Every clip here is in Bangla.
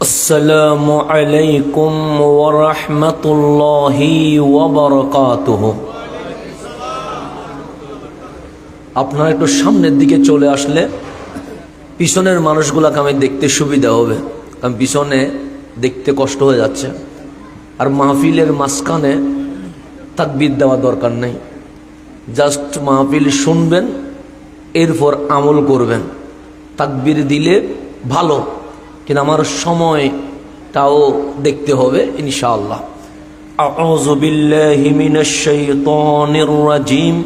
আসসালামু আলাইকুম ওয়া রাহমাতুল্লাহি ওয়া বারাকাতুহু। আপনারা একটু সামনের দিকে চলে আসলে পিছনের মানুষগুলাকে আমি দেখতে সুবিধা হবে, কারণ পিছনে দেখতে কষ্ট হয়ে যাচ্ছে। আর মাহফিলের মাঝখানে তাকবীর দেওয়া দরকার নেই, জাস্ট মাহফিল শুনবেন, এরপর আমল করবেন। তাকবীর দিলে ভালো, কিন্তু আমার সময়টাও দেখতে হবে ইনশাআল্লাহ। আউযু বিল্লাহি মিনাশ শাইতানির রাজিম।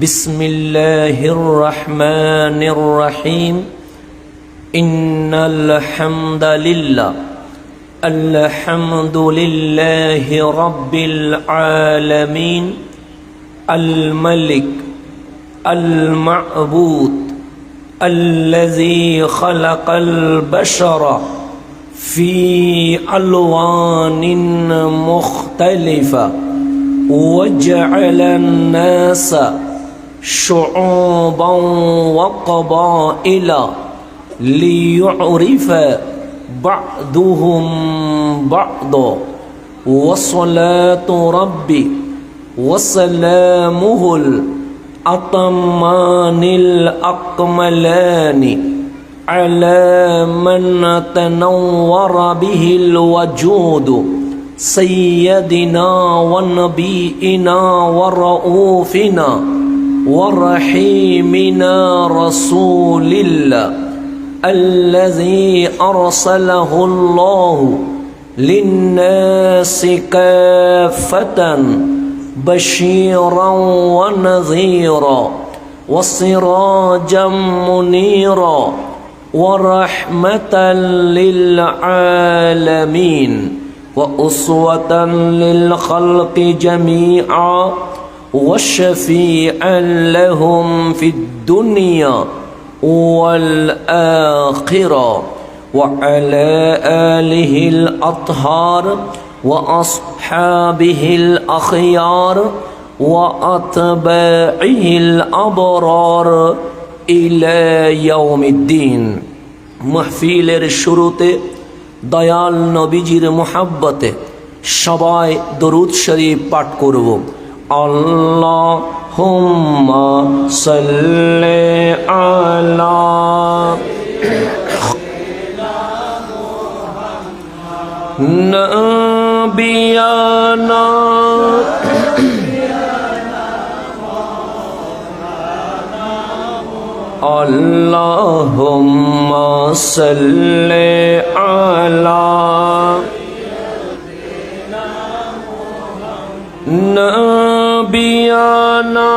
বিসমিল্লাহির রহমানির রহিম। ইন্নাল হামদালিল্লাহ আলহামদুলিল্লাহি রাব্বিল আলামিন আল মালিক আল মা'বুদ الذي خلق البشر في ألوان مختلفة وجعل الناس شعوبا وقبائل ليعرف بعضهم بعضا وصلاة ربي وسلامه الأطمان الأكملان على من تنور به الوجود سيدنا ونبينا ورؤوفنا ورحيمنا رسول الله الذي أرسله الله للناس كافة بشيرا ونذيرا وسراجا منيرا ورحمة للعالمين وأسوة للخلق جميعا وشفيعا لهم في الدنيا والآخرة وعلى آله الأطهار وأصحابه الأخيار وأتباعه الأبرار إلى يوم الدين। محفিলের শুরুতে দয়াল নবীজির মুহাব্বতে সবাই দরুদ শরীফ পাঠ করব। আল্লাহুম্মা সাল্লি আলা نبينا اللهم صل على نبينا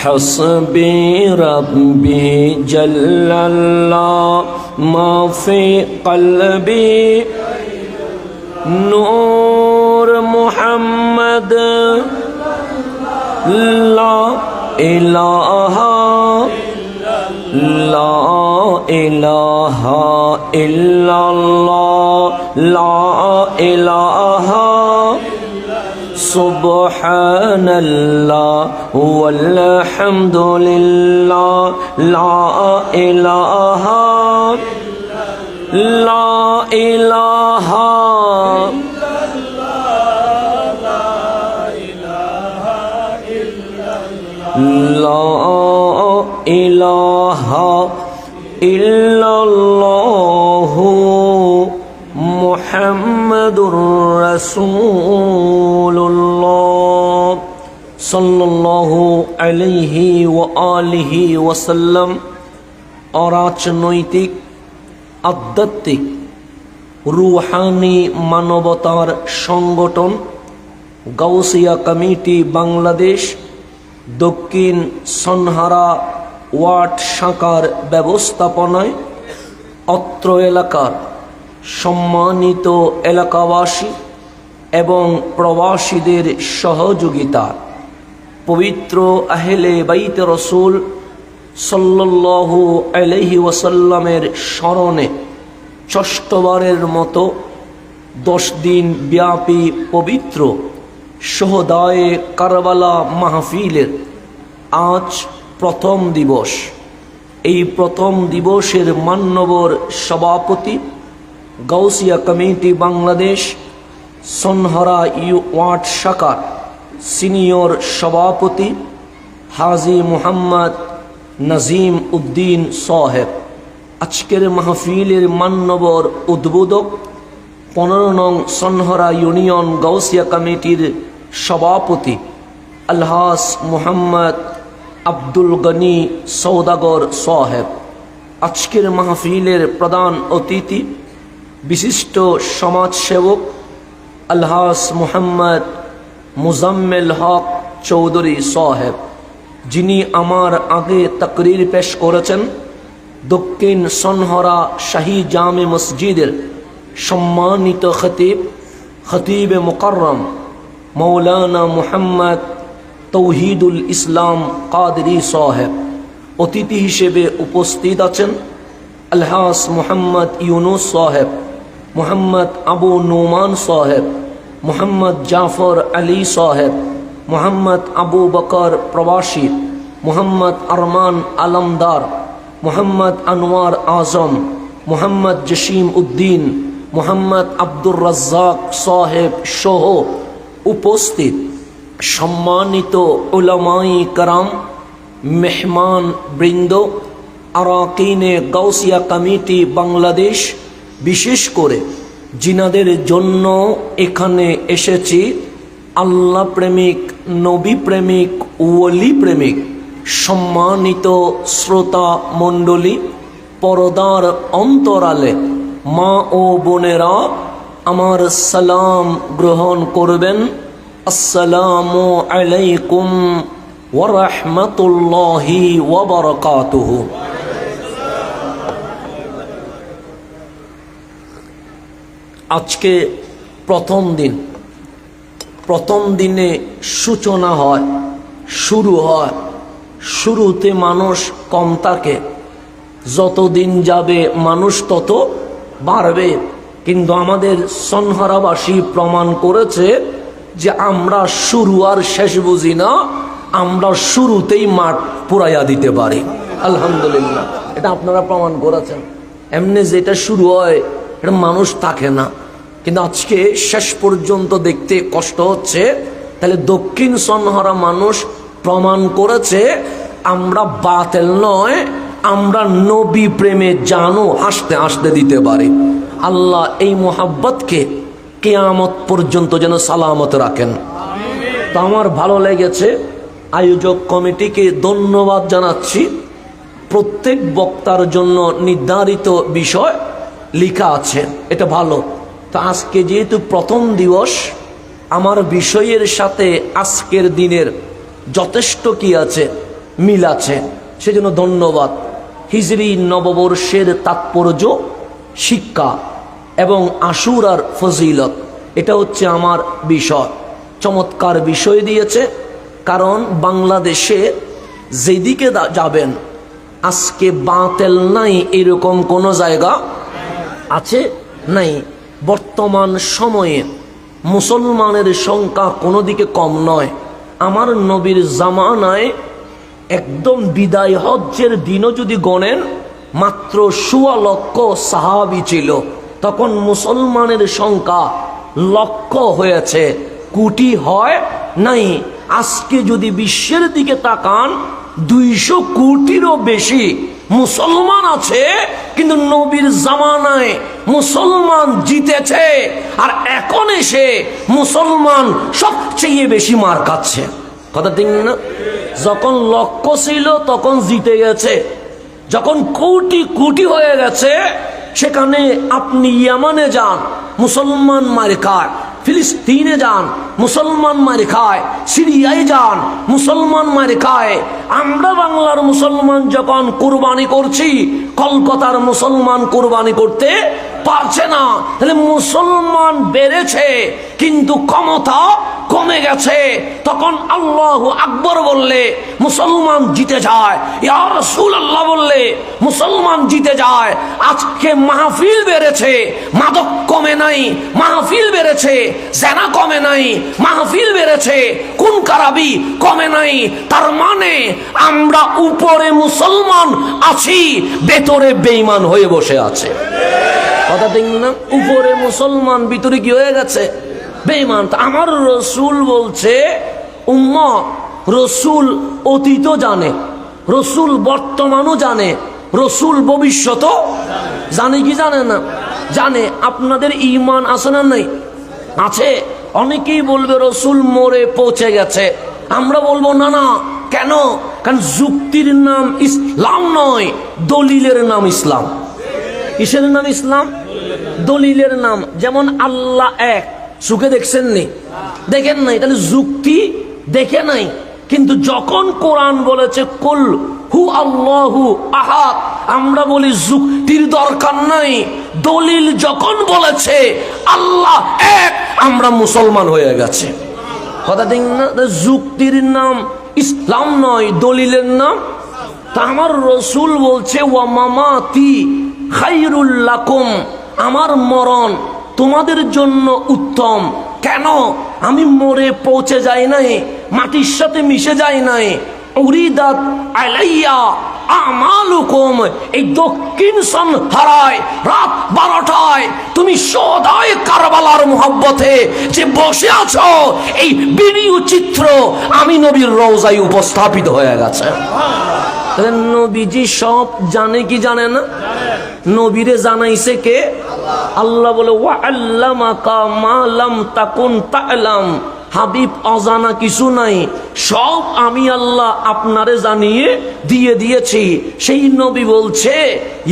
حسبي ربي جل الله ما في قلبي نور محمد لا إله لا إله إلا الله لا إله سبحان الله والحمد لله لا إله لا إله لا إله إلا الله محمد رسول الله صلى الله عليه وآله وسلم। অরাজনৈতিক, আধ্যাত্মিক, রুহানি মানবতার সংগঠন গাউসিয়া কমিটি বাংলাদেশ দক্ষিণ সনহারা ওয়ার্ড শাখার ব্যবস্থাপনায় অত্র এলাকার সম্মানিত এলাকাবাসী এবং প্রবাসীদের সহযোগিতা পবিত্র আহলে বাইত রসুল সাল্লাল্লাহু আলাইহি ওয়াসাল্লামের স্মরণে ষষ্ঠবারের মতো 10 দিন ব্যাপী পবিত্র শহদায়ে কারবালা মাহফিলের আজ প্রথম দিবস। এই প্রথম দিবসের মান্যবর সভাপতি গাউসিয়া কমিটি বাংলাদেশ সনহরা ওয়ার্ড শাখার সিনিয়র সভাপতি হাজী মোহাম্মদ নাজিম উদ্দিন সাহেব। আজকের মাহফিলের মান্যবর উদ্বোধক 15 নং সনহরা ইউনিয়ন গাউসিয়া কমিটির সভাপতি আলহাজ মোহাম্মদ আব্দুল গনি সৌদাগর সাহেব। আজকের মাহফিলের প্রধান অতিথি বিশিষ্ট সমাজসেবক আলহাজ মোহাম্মদ মুজাম্মেল হক চৌধুরী সাহেব, যিনি আমার আগে তাকরীর পেশ করেছেন। দক্ষিণ সনহরা শাহী জামে মসজিদের সম্মানিত খতিবে মুকাররম মৌলানা মুহাম্মদ তৌহিদুল ইসলাম কাদরি সাহেব। অতিথি হিসেবে উপস্থিত আছেন আলহাজ মোহাম্মদ ইউনুস সাহেব, মোহাম্মদ আবু নোমান সাহেব, মোহাম্মদ জাফর আলী সাহেব, মোহাম্মদ আবু বকর প্রবাসী, মোহাম্মদ আরমান আলমদার, মোহাম্মদ আনোয়ার আজম, মোহাম্মদ জসিম উদ্দিন, মোহাম্মদ আব্দুর রাজ্জাক সাহেব সহ উপস্থিত সম্মানিত উলামাই কারাম, মেহমান বৃন্দ, আরাকিনে গাউসিয়া কমিটি বাংলাদেশ, বিশেষ করে জিনাদের জন্য এখানে এসেছি আল্লাহ প্রেমিক, নবী প্রেমিক, ওলি প্রেমিক সম্মানিত শ্রোতা মণ্ডলী, পরদার অন্তরালে মা ও বোনেরা, আমার সালাম গ্রহণ করবেন। আসসালামু আলাইকুম ওয়া রাহমাতুল্লাহি ওয়া বারাকাতুহু। আজকে প্রথম দিন। প্রথম দিনে সূচনা হয়, শুরু হয়। শুরুতে মানুষ কম থাকে, যতদিন যাবে মানুষ তত বাড়বে। কিন্তু আমাদের সনহরাবাসী প্রমাণ করেছে যে আমরা শুরু আর শেষ বুঝি না, আমরা শুরুতেই মাঠ পুরাইয়া দিতে পারি। আলহামদুলিল্লাহ, এটা আপনারা প্রমাণ করেছেন। এমনি যেটা শুরু হয় এটা মানুষ থাকে না, কিন্তু আজকে শেষ পর্যন্ত দেখতে কষ্ট হচ্ছে। তাহলে দক্ষিণ সনহরা মানুষ প্রমাণ করেছে আমরা বাতিল নয়, আমরা নবী প্রেমে জানো হাসতে হাসতে দিতে পারি। আল্লাহ এই মোহাব্বতকে কিয়ামত পর্যন্ত যেন সালামত রাখেন। তো আমার ভালো লেগেছে, আয়োজক কমিটিকে ধন্যবাদ জানাচ্ছি। প্রত্যেক বক্তার জন্য নির্ধারিত বিষয় লেখা আছে, এটা ভালো। তো আজকে যেহেতু প্রথম দিবস, আমার বিষয়ের সাথে আজকের দিনের যথেষ্ট কি আছে, মিল আছে, সেজন্য ধন্যবাদ। হিজরি নববর্ষের তাৎপর্য, শিক্ষা এবং আশুরার ফজিলত, এটা হচ্ছে আমার বিষয়। চমৎকার বিষয় দিয়েছে, কারণ বাংলাদেশে যেদিকে যাবেন আজকে বাতিল নাই এরকম কোনো জায়গা আছে নাই। বর্তমান সময়ে মুসলমানের সংখ্যা কোনো দিকে কম নয়। আমার নবীর জামানায় একদম বিদায় হজ্জের দিনও যদি গণেন মাত্র 1.25 লক্ষ সাহাবী ছিল। তখন মুসলমানের সংখ্যা লক্ষ হয়েছে, কোটি হয় নাই। আজকে যদি বিশ্বের দিকে তাকান 200 কোটিরও বেশি মুসলমান আছে, কিন্তু নবীর জামানায় মুসলমান জিতেছে, আর এখন এসে মুসলমান সবচেয়ে বেশি মার খাচ্ছে। কথা ঠিক না? যখন লক্ষ ছিল তখন জিতে গেছে, যখন কোটি কোটি হয়ে গেছে, সেখানে আপনি ইয়ামানে যান মুসলমান মার খায়, ফিলিস্তিনে যান মুসলমান মার খায়, সিরিয়ায় যান মুসলমান মার খায়। আমরা বাংলার মুসলমান যখন কুরবানি করছি, কলকাতার মুসলমান কুরবানি করতে পারছে না, তাহলে মুসলমান বেড়েছে কিন্তু ক্ষমতা কমে গেছে। তখন আল্লাহু আকবার বললে মুসলমান জিতে যায়, ইয়া রাসূলুল্লাহ বললে মুসলমান জিতে যায়। আজকে মাহফিল বেড়েছে, মাদক কমে নাই, মাহফিল বেড়েছে, জেনা কমে নাই, মাহফিল বেড়েছে, খুন খারাপি কমে নাই। তার মানে আমরা উপরে মুসলমান আছি, ভেতরে বেঈমান হয়ে বসে আছে। কথা ঠিক না? উপরে মুসলমান, ভিতরে কি হয়ে গেছে? বেঈমান। আমার রসুল বলছে উম্মত, রসুল অতীতও জানে, রসুল বর্তমানও জানে, রসুল ভবিষ্যতও জানে। কি জানে না? জানে। আপনাদের ঈমান আছে না নাই? আছে। অনেকেই বলবে রসুল মরে পৌঁছে গেছে, আমরা বলবো না না। কেন? কারণ যুক্তির নাম ইসলাম নয়, দলিলের নাম ইসলাম। কিসের নাম ইসলাম? দলিলের নাম। যেমন আল্লাহ এক, চোখে দেখছেন নি? দেখেন নাই, তাহলে যুক্তি দেখে নাই। কিন্তু যখন কোরআন বলেছে কুল হু আল্লাহু আহাদ, আমরা বলি যুক্তির দরকার নাই। দলিল যখন বলেছে আল্লাহ এক, আমরা মুসলমান হয়ে গেছে। কথা ঠিক না? যুক্তির নাম ইসলাম নয়, দলিলের নাম। তা আমার রসুল বলছে ওয়া মামাতি খায়রুল লাকুম, আমার মরণ তোমাদের জন্য উত্তম। কেন? আমি মরে পৌঁছে যাই নাই, মাটির সাথে মিশে যাই নাই। উরিদাত আলাইয়া আমালুকুম, এই দক্ষিণ সন্ধ্যায় রাত 12টায় তুমি সদায় কারবালার মুহাব্বতে যে বসে আছো, এই ভিডিও চিত্র আমি নবীর রওজায় উপস্থাপিত হয়ে গেছে। নবীজি সব জানে কি জানে না? নবীরে জানাইছে কে? আল্লাহ বলে ওয়া আল্লামাকা মা লাম তাকুন তা'লাম, হাবিব অজানা কিছু নাই, সব আমি আল্লাহ আপনারে জানিয়ে দিয়ে দিয়েছি। সেই নবী বলছে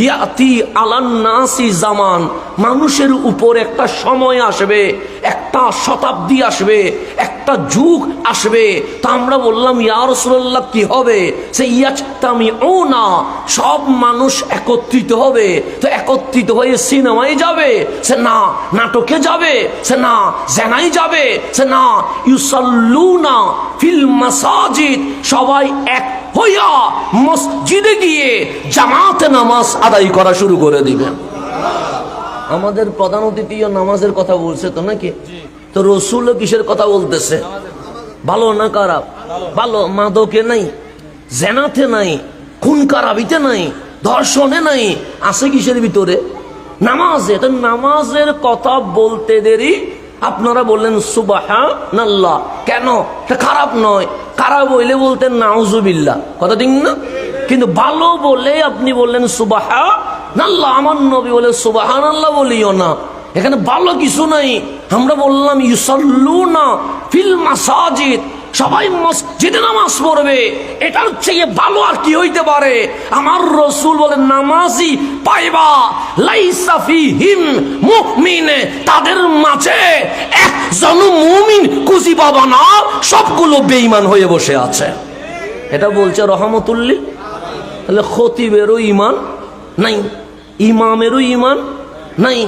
ইয়াতি আলান নাসি জামান, মানুষের উপর একটা সময় আসবে, একটা শতাব্দী আসবে, একটা যুগ আসবে। তা আমরা বললাম ইয়া রাসূলুল্লাহ কি হবে? সে ইয়াজতামিউনা, সব মানুষ একত্রিত হবে। তো একত্রিত হয়ে সিনেমায় যাবে? সে না। নাটকে যাবে? সে না। জেনায় যাবে? সে না। ইউসাল্লুনা ফিল মাসাজিদ, সবাই এক হইয়া মসজিদে গিয়ে জামাতে নামাজ আদায় করা শুরু করে দিবে। আমাদের প্রধান অতিথিও নামাজের কথা বলছে তো নাকি? তো রসুল কিসের কথা বলতেছে? ভালো না খারাপ? ভালো। মাদকে নাই, জেনাতে নাই, খুন খারাপিতে নাই, ধর্ষণে নাই, আছে কিসের ভিতরে? নামাজে। তো নামাজের কথা বলতে দেরি আপনারা বললেন সুবহানাল্লাহ। কেন? এটা খারাপ নয়, খারাপ হইলে বলতেন নাউজুবিল্লাহ। কথা ঠিক না? কিন্তু ভালো বলে আপনি বললেন সুবহানাল্লাহ। আমার নবী বলে সুবহানাল্লাহ বলিও না, এখানে ভালো কিছু নাই। আমরা বললাম ইউসাল্লুনা ফিল মাসাজিদ, সবাই মসজিদে নামাজ পড়বে। এটার চেয়ে ভালো আর কি হইতে পারে? আমার রসুল বলেন নামাজি পাইবা লাইসা ফিহিম মুমিন, তাদের মাঝে একজন মুমিন খুঁজি পাবা না, সবগুলো বেঈমান হয়ে বসে আছে। এটা বলছে রহমতুল্লিল। তাহলে খতিবেরও ঈমান নাই, ইমামেরও ঈমান নাই,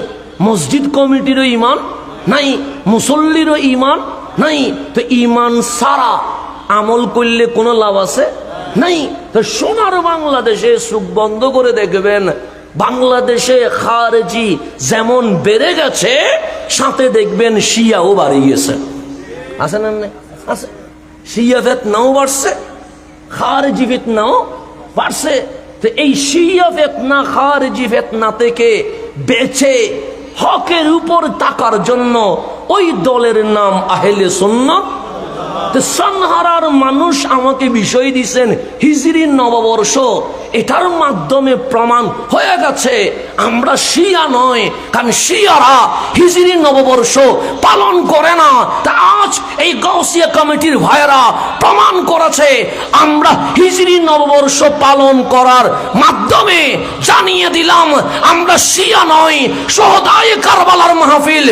মসজিদ কমিটিরও ঈমান নাই, মুসল্লিরও ঈমান নাই। তো ঈমান সারা আমল করলে কোনো লাভ আছে? নাই। তো সোনার বাংলাদেশে চোখ বন্ধ করে দেখবেন, বাংলাদেশে খারেজি যেমন বেড়ে গেছে, সাথে দেখবেন শিয়াও বাড়ি গেছে। আছে না? আছে। শিয়া ফিতনাও বাড়ছে, খারেজি ফিতনাও বাড়ছে। তো এই শিয়া ফিতনা, খারেজি ফিতনা থেকে বেঁচে হকের উপর তাকার জন্য ওই দলের নাম আহলে সুন্নাত। সানহারার মানুষ আমাকে বিষয় দিচ্ছেন হিজরি নববর্ষ, এটার মাধ্যমে প্রমাণ হয়ে গেছে আমরা শিয়া নয়, কারণ শিয়ারা হিজরি নববর্ষ পালন করে না। তা আজ এই গাউসিয়া কমিটির ভাইরা প্রমাণ করেছে আমরা হিজরি নববর্ষ পালন করার মাধ্যমে জানিয়ে দিলাম আমরা শিয়া নয়। শহদায়ে কারবালার মাহফিল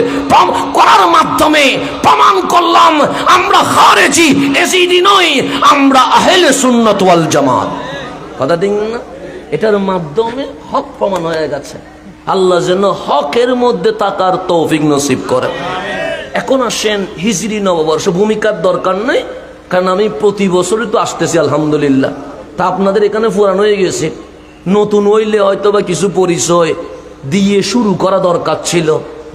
করার মাধ্যমে প্রমাণ করলাম আমরা খারেজি এজিদি নয়, আমরা আহলে সুন্নাত ওয়াল জামাত। কথা ঠিক না? এটার মাধ্যমে হক প্রমাণ হয়ে গেছে। আল্লাহ যেন হকের মধ্যে থাকার তৌফিক নসিব করে। এখন আসেন হিজরি নববর্ষ, ভূমিকার দরকার নেই, কারণ আমি প্রতি বছরই তো আসতেছি আলহামদুলিল্লাহ। তা আপনাদের এখানে পুরানো হয়ে গেছে, নতুন হইলে হয়তো বা কিছু পরিচয় দিয়ে শুরু করা দরকার ছিল।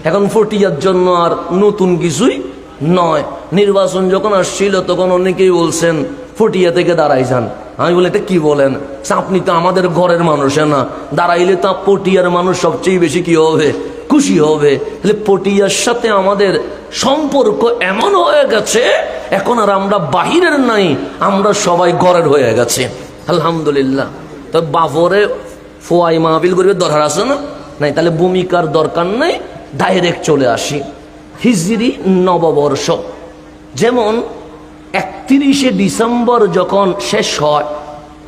এখন ফটিয়ার জন্য আর নতুন কিছুই নয়। নির্বাচন যখন আসছিল তখন অনেকেই বলছেন ফটিয়া থেকে দাঁড়াই যান। আমি বলি এটা কি বলেন, আপনি তো আমাদের ঘরের মানুষ না, দাঁড়াইলে তা পটিয়ার মানুষ সবচেয়ে বেশি কি হবে, খুশি হবে। তাহলে পটিয়ার সাথে আমাদের সম্পর্ক এমন হয়ে গেছে, এখন আর আমরা বাহিরের নাই, আমরা সবাই ঘরের হয়ে গেছে আলহামদুলিল্লাহ। তো বাফরে ফোয়াই মাহফিল করবে দরকার আছে না নাই? তাহলে ভূমিকার দরকার নেই, ডাইরেক্ট চলে আসি। হিজরি নববর্ষ যেমন 31শে ডিসেম্বর যখন শেষ হয়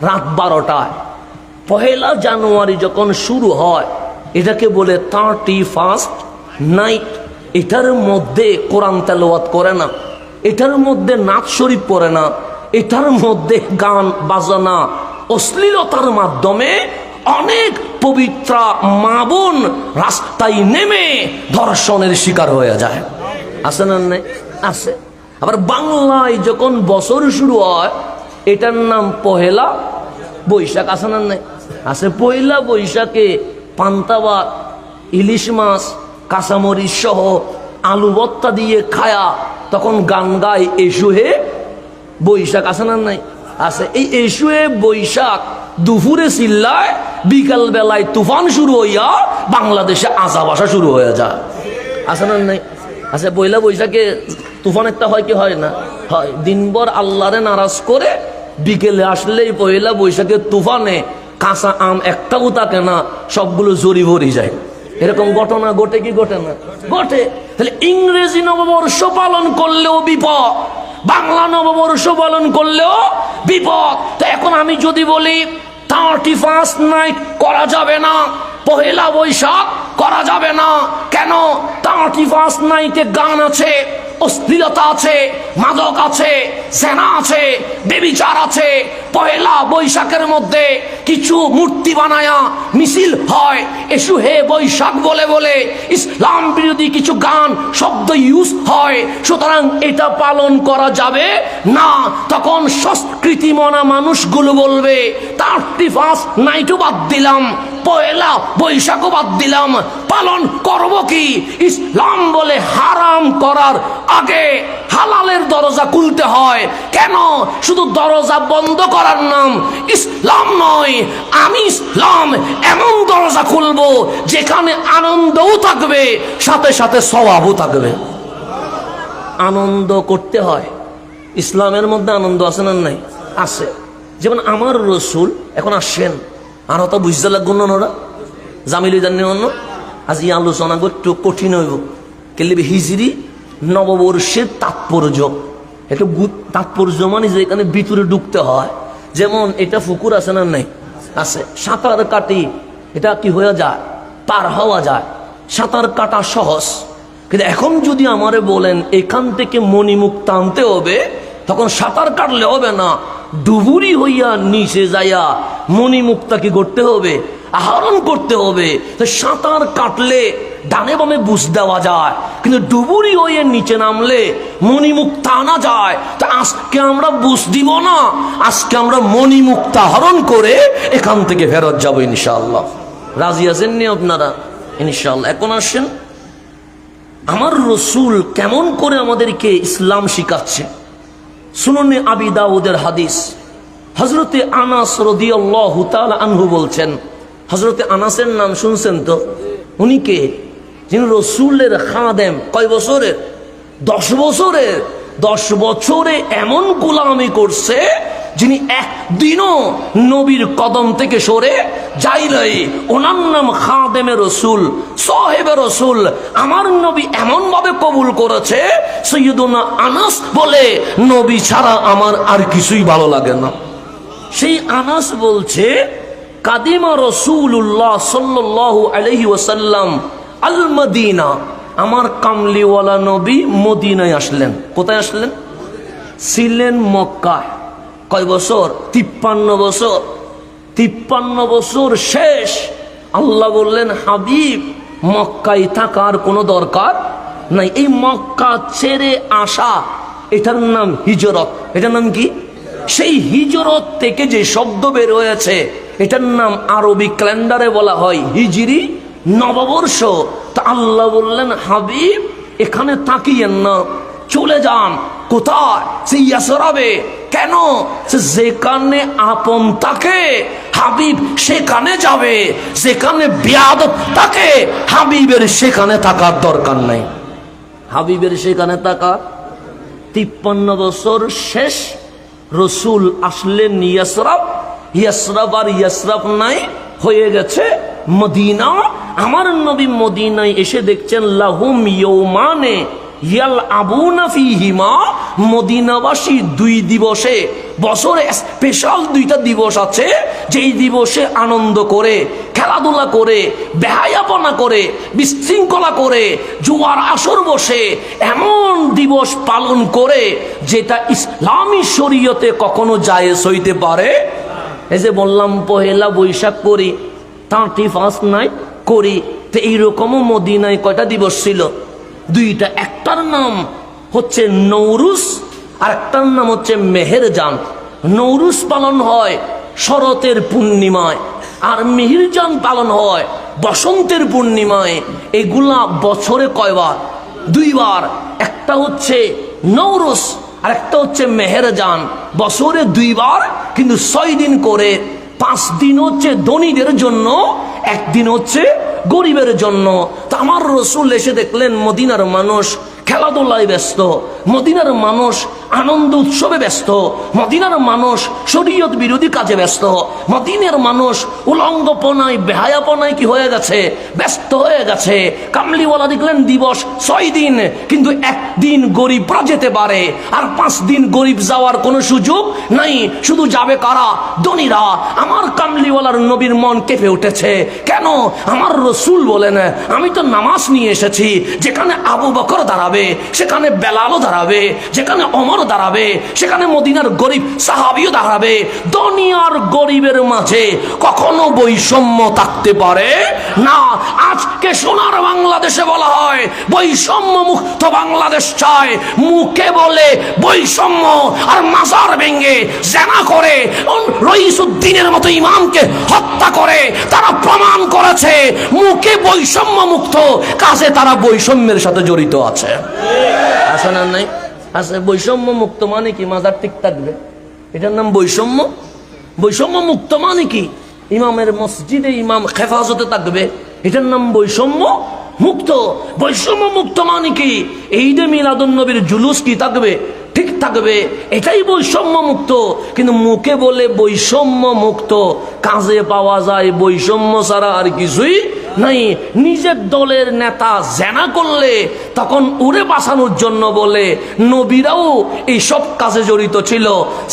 রাত 12টায়, 1 জানুয়ারি যখন শুরু হয় এটাকে বলে 31st নাইট। এটার মধ্যে কোরআন তেলাওয়াত করে না, এটার মধ্যে নাচ শরীফ পড়ে না, এটার মধ্যে গান বাজনা অশ্লীলতার মাধ্যমে অনেক পবিত্র মা বোন রাস্তায় নেমে ধর্ষণের শিকার হয়ে যায়। আছে না? নাই আছে। আবার বাংলায় যখন বছর শুরু হয় এটার নাম পহেলা বৈশাখ। আছে না? নাই আছে। পয়লা বৈশাখে পান্তা ভাত, ইলিশ মাছ, কাঁচামরিচ সহ আলু ভর্তা দিয়ে খায়া তখন গান গায় এসুহে বৈশাখ। আছে না? নাই আছে। এই এসুহে বৈশাখ দুপুরে চিল্লায়, বিকাল বেলায় তুফান শুরু হইয়া বাংলাদেশে আজাব আসা শুরু হয়ে যায়। আছে না? নাই আছে। পয়লা বৈশাখে তুফান একটা হয় কি হয় না? হয়। দিনভর আল্লাহরে নারাজ করে বিকেলে আসলেই পয়লা বৈশাখে তুফানে কাঁচা আম একটাও থাকে না, সবগুলো জরি ভরি যায়। এরকম ঘটনা ঘটে কি ঘটে না? ঘটে। তাহলে ইংরেজি নববর্ষ পালন করলেও বিপদ, বাংলা নববর্ষ পালন করলেও বিপদ। তো এখন আমি যদি বলি 31st নাইট করা যাবে না, পহেলা বৈশাখ করা যাবে না, কেন? 31st নাইটে গান আছে, অশ্লীলতা আছে, মাদক আছে, জেনা আছে, বেবিচার আছে। পহেলা বৈশাখের মধ্যে কিছু মূর্তি বানায়া মিছিল হয়, এসু হে বৈশাখ বলে বলে ইসলাম বিরোধী কিছু গান শব্দ ইউজ হয়। সুতরাং এটা পালন করা যাবে না। তখন সংস্কৃতি মনা মানুষগুলো বলবে 31st নাইটও বাদ দিলাম, পয়লা বৈশাখও বাদ দিলাম, পালন করব কি? ইসলাম বলে হারাম করার আগে হালালের দরজা খুলতে হয়। কেন? শুধু দরজা বন্ধ করার নাম ইসলাম নয়। আমি ইসলাম এমন দরজা খুলবো যেখানে আনন্দও থাকবে, সাথে সাথে সওয়াবও থাকবে। আনন্দ করতে হয়, ইসলামের মধ্যে আনন্দ আছে না? নাই আছে। যেমন আমার রসুল এখন আসেন, আর তো বুঝতে লাগবো না ওরা জামিল জানি অন্য। আজ এই আলোচনা একটু কঠিন হইব, কেলে হিজরি নববর্ষের তাৎপর্য, একটা তাৎপর্য মানে যে এখানে ভিতরে ঢুকতে হয়। যেমন এটা পুকুর আছে না? নাই আছে। সাঁতার কাটি, এটা কি হয়ে যায়, পার হওয়া যায়, সাঁতার কাটা সহজ। কিন্তু এখন যদি আমারে বলেন এখান থেকে মণিমুখ টানতে হবে, তখন সাঁতার কাটলে হবে না, ডুবুরি হইয়া নিচে যাইয়া মণিমুক্তাকে করতে হবে, আহরণ করতে হবে। তো সাঁতার কাটলে ডানে বামে বুঝ দেওয়া যায়, কিন্তু ডুবুরি হয়ে নিচে নামলে মণিমুক্তা আনা যায়। তা আজকে আমরা বুঝ দিব না, আজকে আমরা মণিমুক্তা হরণ করে এখান থেকে ফেরত যাবো ইনশাআল্লাহ। রাজি আছেন নি আপনারা? ইনশাআল্লাহ। এখন আসেন আমার রসুল কেমন করে আমাদেরকে ইসলাম শিখাচ্ছে। সুননে আবি দাউদের হাদিস, হযরতে আনাস রাদিয়াল্লাহু তাআলা আনহু বলছেন, হযরতে আনাসের নাম শুনছেন তো? উনি কে? যিনি রসুলের খাদেম। কয় বছরের? 10 বছরের। 10 বছরে এমন গোলামি করছে যিনি একদিনও নবীর কদম থেকে সরে যাইলাই। ওনার নাম খাদেমে রসুল, সাহেবে রসুল। আমার নবী এমন ভাবে কবুল করেছে, সৈয়দুনা আনাস বলে নবী ছাড়া আমার আর কিছুই ভালো লাগে না। সেই আনাস বলছে, কাদিমা রাসূলুল্লাহ সাল্লাল্লাহু আলাইহি ওয়াসাল্লাম আল মদিনা, আমার কামলিওয়ালা নবী মদিনায় আসলেন। কোথায় আসলেন? ছিলেন মক্কায়। কয় বছর? 53 বছর। 53 বছর শেষ আল্লাহ বললেন, হাবিব মক্কায় থাকার কোনো দরকার নাই। এই মক্কা ছেড়ে আসা, এটার নাম হিজরত। এটার নাম কি? সেই হিজরত থেকে যে শব্দ বের হয়েছে, এটার নাম আরবি ক্যালেন্ডারে বলা হয় হিজরি নববর্ষ। তা আল্লাহ বললেন, হাবিব এখানে তাকিয়েন না, চলে যান। কোথায়? সেই ইয়াসরাবে। কেন? যেখানে আপন থাকে হাবিব সেখানে যাবে, যেখানে বিয়াদত থাকে হাবিবের সেখানে থাকার দরকার নাই। হাবিবের সেখানে থাকা 53 বছর শেষ, রসুল আসলেন ইয়াসরাব। ইয়াসরাব আর ইয়াসরাব নাই, হয়ে গেছে মদিনা। আমার নবী মদিনায় এসে দেখছেন লাহুম ইয়াউমানে ইয়ালআবুনা ফীহিমা, মদিনাবাসী 2 দিবসে, বছরে স্পেশাল 2টা দিবস আছে, যেই দিবসে আনন্দ করে, খেলাধুলা করে, বেহায়াপনা করে, বিশৃঙ্খলা করে, জুয়ার আসর বসে, এমন দিবস পালন করে যেটা ইসলামী শরীয়তে কখনো জায়েজ হইতে পারে। এই যে বললাম পহেলা বৈশাখ করি, 31 নাইট করি, তো এইরকমও মদিনায় কয়টা দিবস ছিল? 2টা। একটার নাম হচ্ছে নৌরুজ আর একটার নাম হচ্ছে মেহেরজান। নৌরুজ পালন হয় শরতের পূর্ণিমায়, আর মেহেরজান পালন হয় বসন্তের পূর্ণিমায়। এগুলা বছরে কয়বার? 2 বার। একটা হচ্ছে নৌরুজ আর একটা হচ্ছে মেহেরজান, বছরে 2 বার, কিন্তু 6 দিন করে। 5 দিন হচ্ছে ধনীদের জন্য, 1 দিন হচ্ছে গরিবের জন্য। তা আমার রসুল এসে দেখলেন মদিনার মানুষ খেলাধুলায় ব্যস্ত, মদিনার মানুষ আনন্দ উৎসবে ব্যস্ত, মদিনার মানুষ শরীয়ত বিরোধী কাজে ব্যস্ত, মদিনার মানুষ উলঙ্গপনায় বেহায়াপনায় কি হয়ে গেছে? ব্যস্ত হয়ে গেছে। কামলিওয়ালা দেখলেন দিবস 6 দিন, কিন্তু 1 দিন গরিবরা যেতে পারে, আর 5 দিন গরিব যাওয়ার কোনো সুযোগ নাই। শুধু যাবে কারা? ধনীরা। আমার কামলিওয়ালার নবীর মন কেঁপে উঠেছে। কেন? আমার রসুল বলেন, আমি তো নামাজ নিয়ে এসেছি, যেখানে আবু বকর দাঁড়াবে সেখানে বেলালও দাঁড়াবে, যেখানে ওমর দাঁড়াবে সেখানে মদিনার গরিব সাহাবীও দাঁড়াবে। দুনিয়ার গরিবের মাঝে কখনো বৈষম্য থাকতে পারে না। আজকে সোনার বাংলাদেশে বলা হয় বৈষম্য মুক্ত বাংলাদেশ চায়, মুখে বলে বৈষম্য আর মাজার ভেঙে জেনা করে রইসুদ্দিনের মতো ইমামকে হত্যা করে তারা প্রমাণ করেছে মুখে বৈষম্য মুক্ত, কাজে তারা বৈষম্যের সাথে জড়িত আছে। আছে না? নাই আছে। বৈষম্য মুক্ত মানে কি? মাজার ঠিক থাকবে, এটার নাম বৈষম্য। বৈষম্য মুক্ত মানে কি? ইমামের মসজিদে ইমাম হেফাজতে থাকবে, এটার নাম বৈষম্য মুক্ত। বৈষম্য মুক্ত মানে কি? ঈদে মিলাদুন নবীর জুলুস কি থাকবে? ঠিক থাকবে, এটাই বৈষম্য মুক্ত। কিন্তু মুখে বলে বৈষম্য মুক্ত, কাজে পাওয়া যায় বৈষম্য ছাড়া আর কিছুই নাই। নিজের দলের নেতা জেনা করলে তখন উড়ে বাঁচানোর জন্য বলে নবীরাও এই সব কাজে জড়িত ছিল,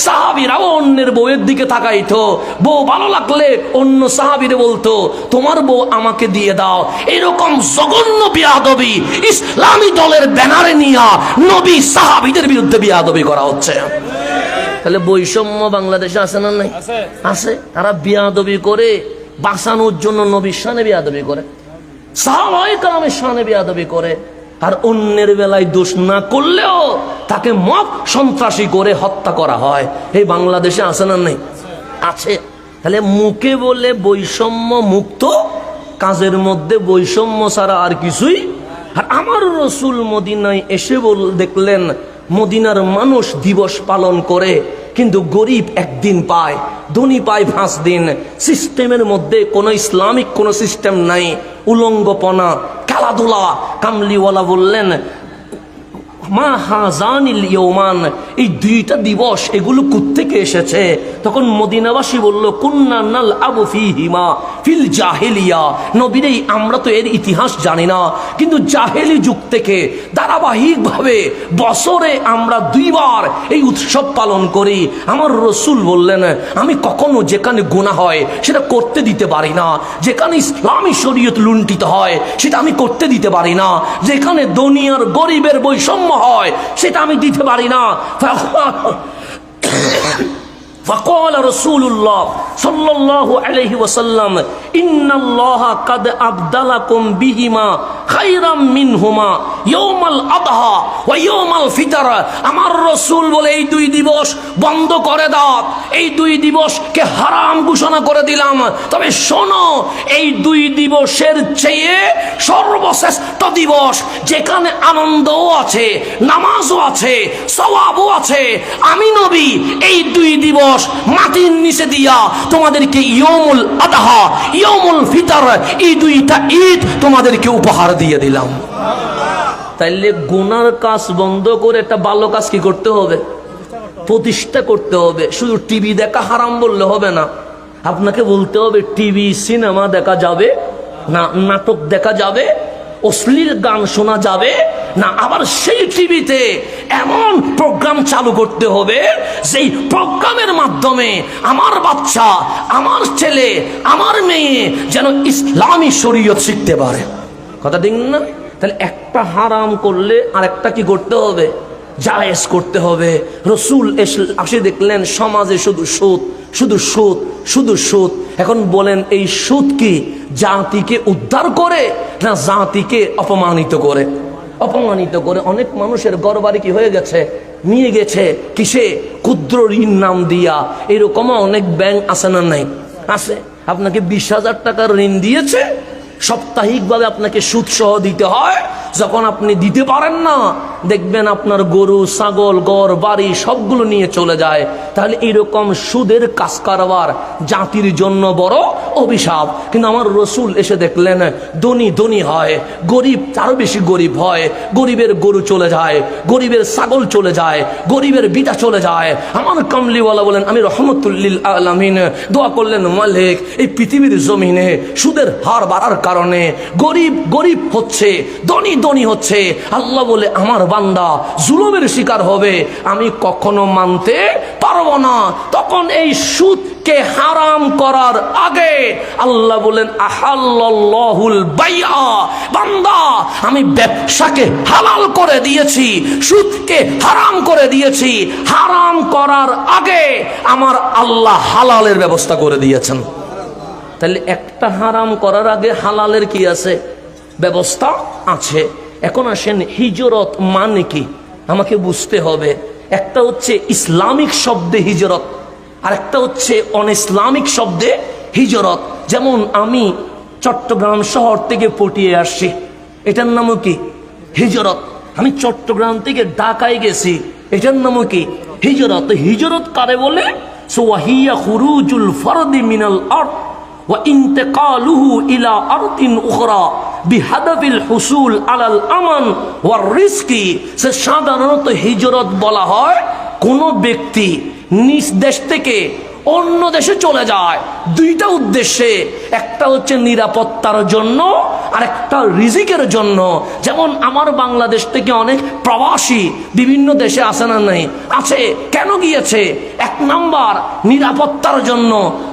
সাহাবীরাও অন্যের বউয়ের দিকে তাকাইতো, বউ ভালো লাগলে অন্য সাহাবীরে বলতো তোমার বউ আমাকে দিয়ে দাও। এরকম জঘন্য বিয়াদবি ইসলামী দলের ব্যানারে নিয়ে নবী সাহাবীদের বিরুদ্ধে বিয়াদবি করা হচ্ছে। তাহলে বৈষম্য বাংলাদেশে আছে না? নাই আছে। তারা বিয়াদবি করে বাঁচানোর জন্য নবীর শানে বিয়াদবি করে, সাহাবায়ে কেরামের শানে বিয়াদবি করে, আর অন্যের বেলায় দোষ না করলেও তাকে মক সন্ত্রাসী করে হত্যা করা হয়। এই বাংলাদেশে আছে না? নেই আছে। তাহলে মুখে বলে বৈষম্য মুক্ত, কাজের মধ্যে বৈষম্য ছাড়া আর কিছুই। আর আমার রসুল মদিনায় এসে দেখলেন মদিনার মানুষ দিবস পালন করে, কিন্তু গরিব 1 দিন পায়, ধনী পায় 5 দিন। সিস্টেমের মধ্যে কোনো ইসলামিক কোনো সিস্টেম নাই, উলঙ্গপনা, খেলাধুলা। কামলিওয়ালা বললেন মা হাজানিল ইয়াওমান, এই 2টা দিবস এগুলো কোত্থেকে এসেছে? তখন মদিনাবাসী বলল কুন্না নাল আবু ফিহিমা ফিল জাহেলিয়া। নবীরে আমরা তো এর ইতিহাস জানি না, কিন্তু জাহেলি যুগ থেকে ধারাবাহিকভাবে বছরে আমরা 2 বার এই উৎসব পালন করি। আমার রসুল বললেন আমি কখনো যেখানে গুনাহ হয় সেটা করতে দিতে পারি না, যেখানে ইসলামী শরীয়ত লুণ্ঠিত হয় সেটা আমি করতে দিতে পারি না, যেখানে দুনিয়ার গরিবের বৈষম্য হয় সেটা আমি দিতে পারি না। ফাকাল রাসূলুল্লাহ সাল্লাল্লাহু আলাইহি ওয়াসাল্লাম, ইন্নাল্লাহা কাদ আবদালাকুম বিহিমা খায়রাম মিনহুমা ইয়াউমাল আদহা ওয়া ইয়াউমাল ফিতর। আমার রাসূল বলে এই দুই দিবস বন্ধ করে দাও, এই দুই দিবসকে হারাম ঘোষণা করে দিলাম। তবে শোনো, এই দুই দিবসের চেয়ে সর্বশ্রেষ্ঠ দিবস, যেখানে আনন্দও আছে, নামাজও আছে, সওয়াবও আছে, আমি নবী এই দুই দিবস মাটির নিচে দিয়া তোমাদেরকে ইয়াউমুল আদহা, ইয়াউমুল ফিতর, এই দুইটা ঈদ তোমাদেরকে উপহার দিয়ে দিলাম। তাইলে গুনার কাজ বন্ধ করে একটা ভালো কাজ কি করতে হবে? প্রতিষ্ঠা করতে হবে। শুধু টিভি দেখা হারাম বললে হবে না, আপনাকে বলতে হবে টিভি সিনেমা দেখা যাবে না, নাটক দেখা যাবে, অশ্লীল গান শোনা যাবে না, আবার সেই টিভিতে এমন প্রোগ্রাম চালু করতে হবে যেই প্রোগ্রামের মাধ্যমে আমার বাচ্চা, আমার ছেলে, আমার মেয়ে যেন ইসলামী শরীয়ত শিখতে পারে। কথা ঠিক না? তাহলে একটা হারাম করলে আর একটা কি করতে হবে? জায়েজ করতে হবে। রসুল আসে দেখলেন সমাজে শুধু সুদ, শুধু সুদ, শুধু সুদ। এখন বলেন এই সুদ কি জাতিকে উদ্ধার করে না জাতিকে অপমানিত করে? অপমানিত করে। অনেক মানুষের ঘরবাড়ি কি হয়ে গেছে, নিয়ে গেছে কিসে? ক্ষুদ্র ঋণ নাম দিয়া। এরকমও অনেক ব্যাংক আছে না? নাই, আছে। আপনাকে 20,000 টাকার ঋণ দিয়েছে, সাপ্তাহিকভাবে আপনাকে সুদ সহ দিতে হয়। যখন আপনি দিতে পারেন না, দেখবেন আপনার গরু, ছাগল, ঘর বাড়ি সবগুলো নিয়ে চলে যায়। তাহলে এরকম সুদের কাজ কারবার জাতির জন্য বড় অভিশাপ। কিন্তু আমার রসুল এসে দেখলেন ধনী ধনী হয়, গরিব আরো বেশি গরিব হয়, গরিবের গরু চলে যায়, গরিবের ছাগল চলে যায়, গরিবের বিটা চলে যায়। আমার কামলিওয়ালা বলেন আমি রহমতুল্লিল আলামিন, দোয়া করলেন মালিক এই পৃথিবীর জমিনে সুদের হার বাড়ার কারণে গরিব গরিব হচ্ছে, ধনী ধনী হচ্ছে। আল্লাহ বলে আমার বান্দা জুলুমের শিকার হবে, আমি কখনো মানতে পারবো না। তখন এই সুদকে হারাম করার আগে আল্লাহ বলেন আহাল্লাল্লাহুল বাইআ, বান্দা আমি ব্যবসাকে হালাল করে দিয়েছি, সুদকে হারাম করে দিয়েছি। হারাম করার আগে আমার আল্লাহ হালালের ব্যবস্থা করে দিয়েছেন। তাহলে একটা হারাম করার আগে হালালের কি আছে? ব্যবস্থা আছে। এখন আসেন হিজরত মানে কি আমাকে বুঝতে হবে। একটা হচ্ছে ইসলামিক শব্দে হিজরত, আর একটা হচ্ছে অন ইসলামিক শব্দে হিজরত। যেমন আমি চট্টগ্রাম শহর থেকে পটিয়ে আসছি, এটার নামও কি? হিজরত। আমি চট্টগ্রাম থেকে ঢাকায় গেছি, এটার নামও কি? হিজরত। হিজরত কারে বলে? ওয়াহিয়া খুরুজুল ফরদি মিনাল আরদ ওয়া ইন্তিকালুহু ইলা আরদিন উখরা বিহাদাফিল হুসুল আলাল আমান ওয়ার রিজকি। সে সাধারণত হিজরত বলা হয় কোন ব্যক্তি নিজ দেশ থেকে অন্য দেশে চলে যায় দুইটা উদ্দেশ্যে। একটা হচ্ছে নিরাপত্তার জন্য, আর একটা রিজিকের জন্য। যেমন আমার বাংলাদেশ থেকে অনেক প্রবাসী বিভিন্ন দেশে আছে না? নাই, আছে। কেন গিয়েছে? 1 নাম্বার নিরাপত্তার জন্য,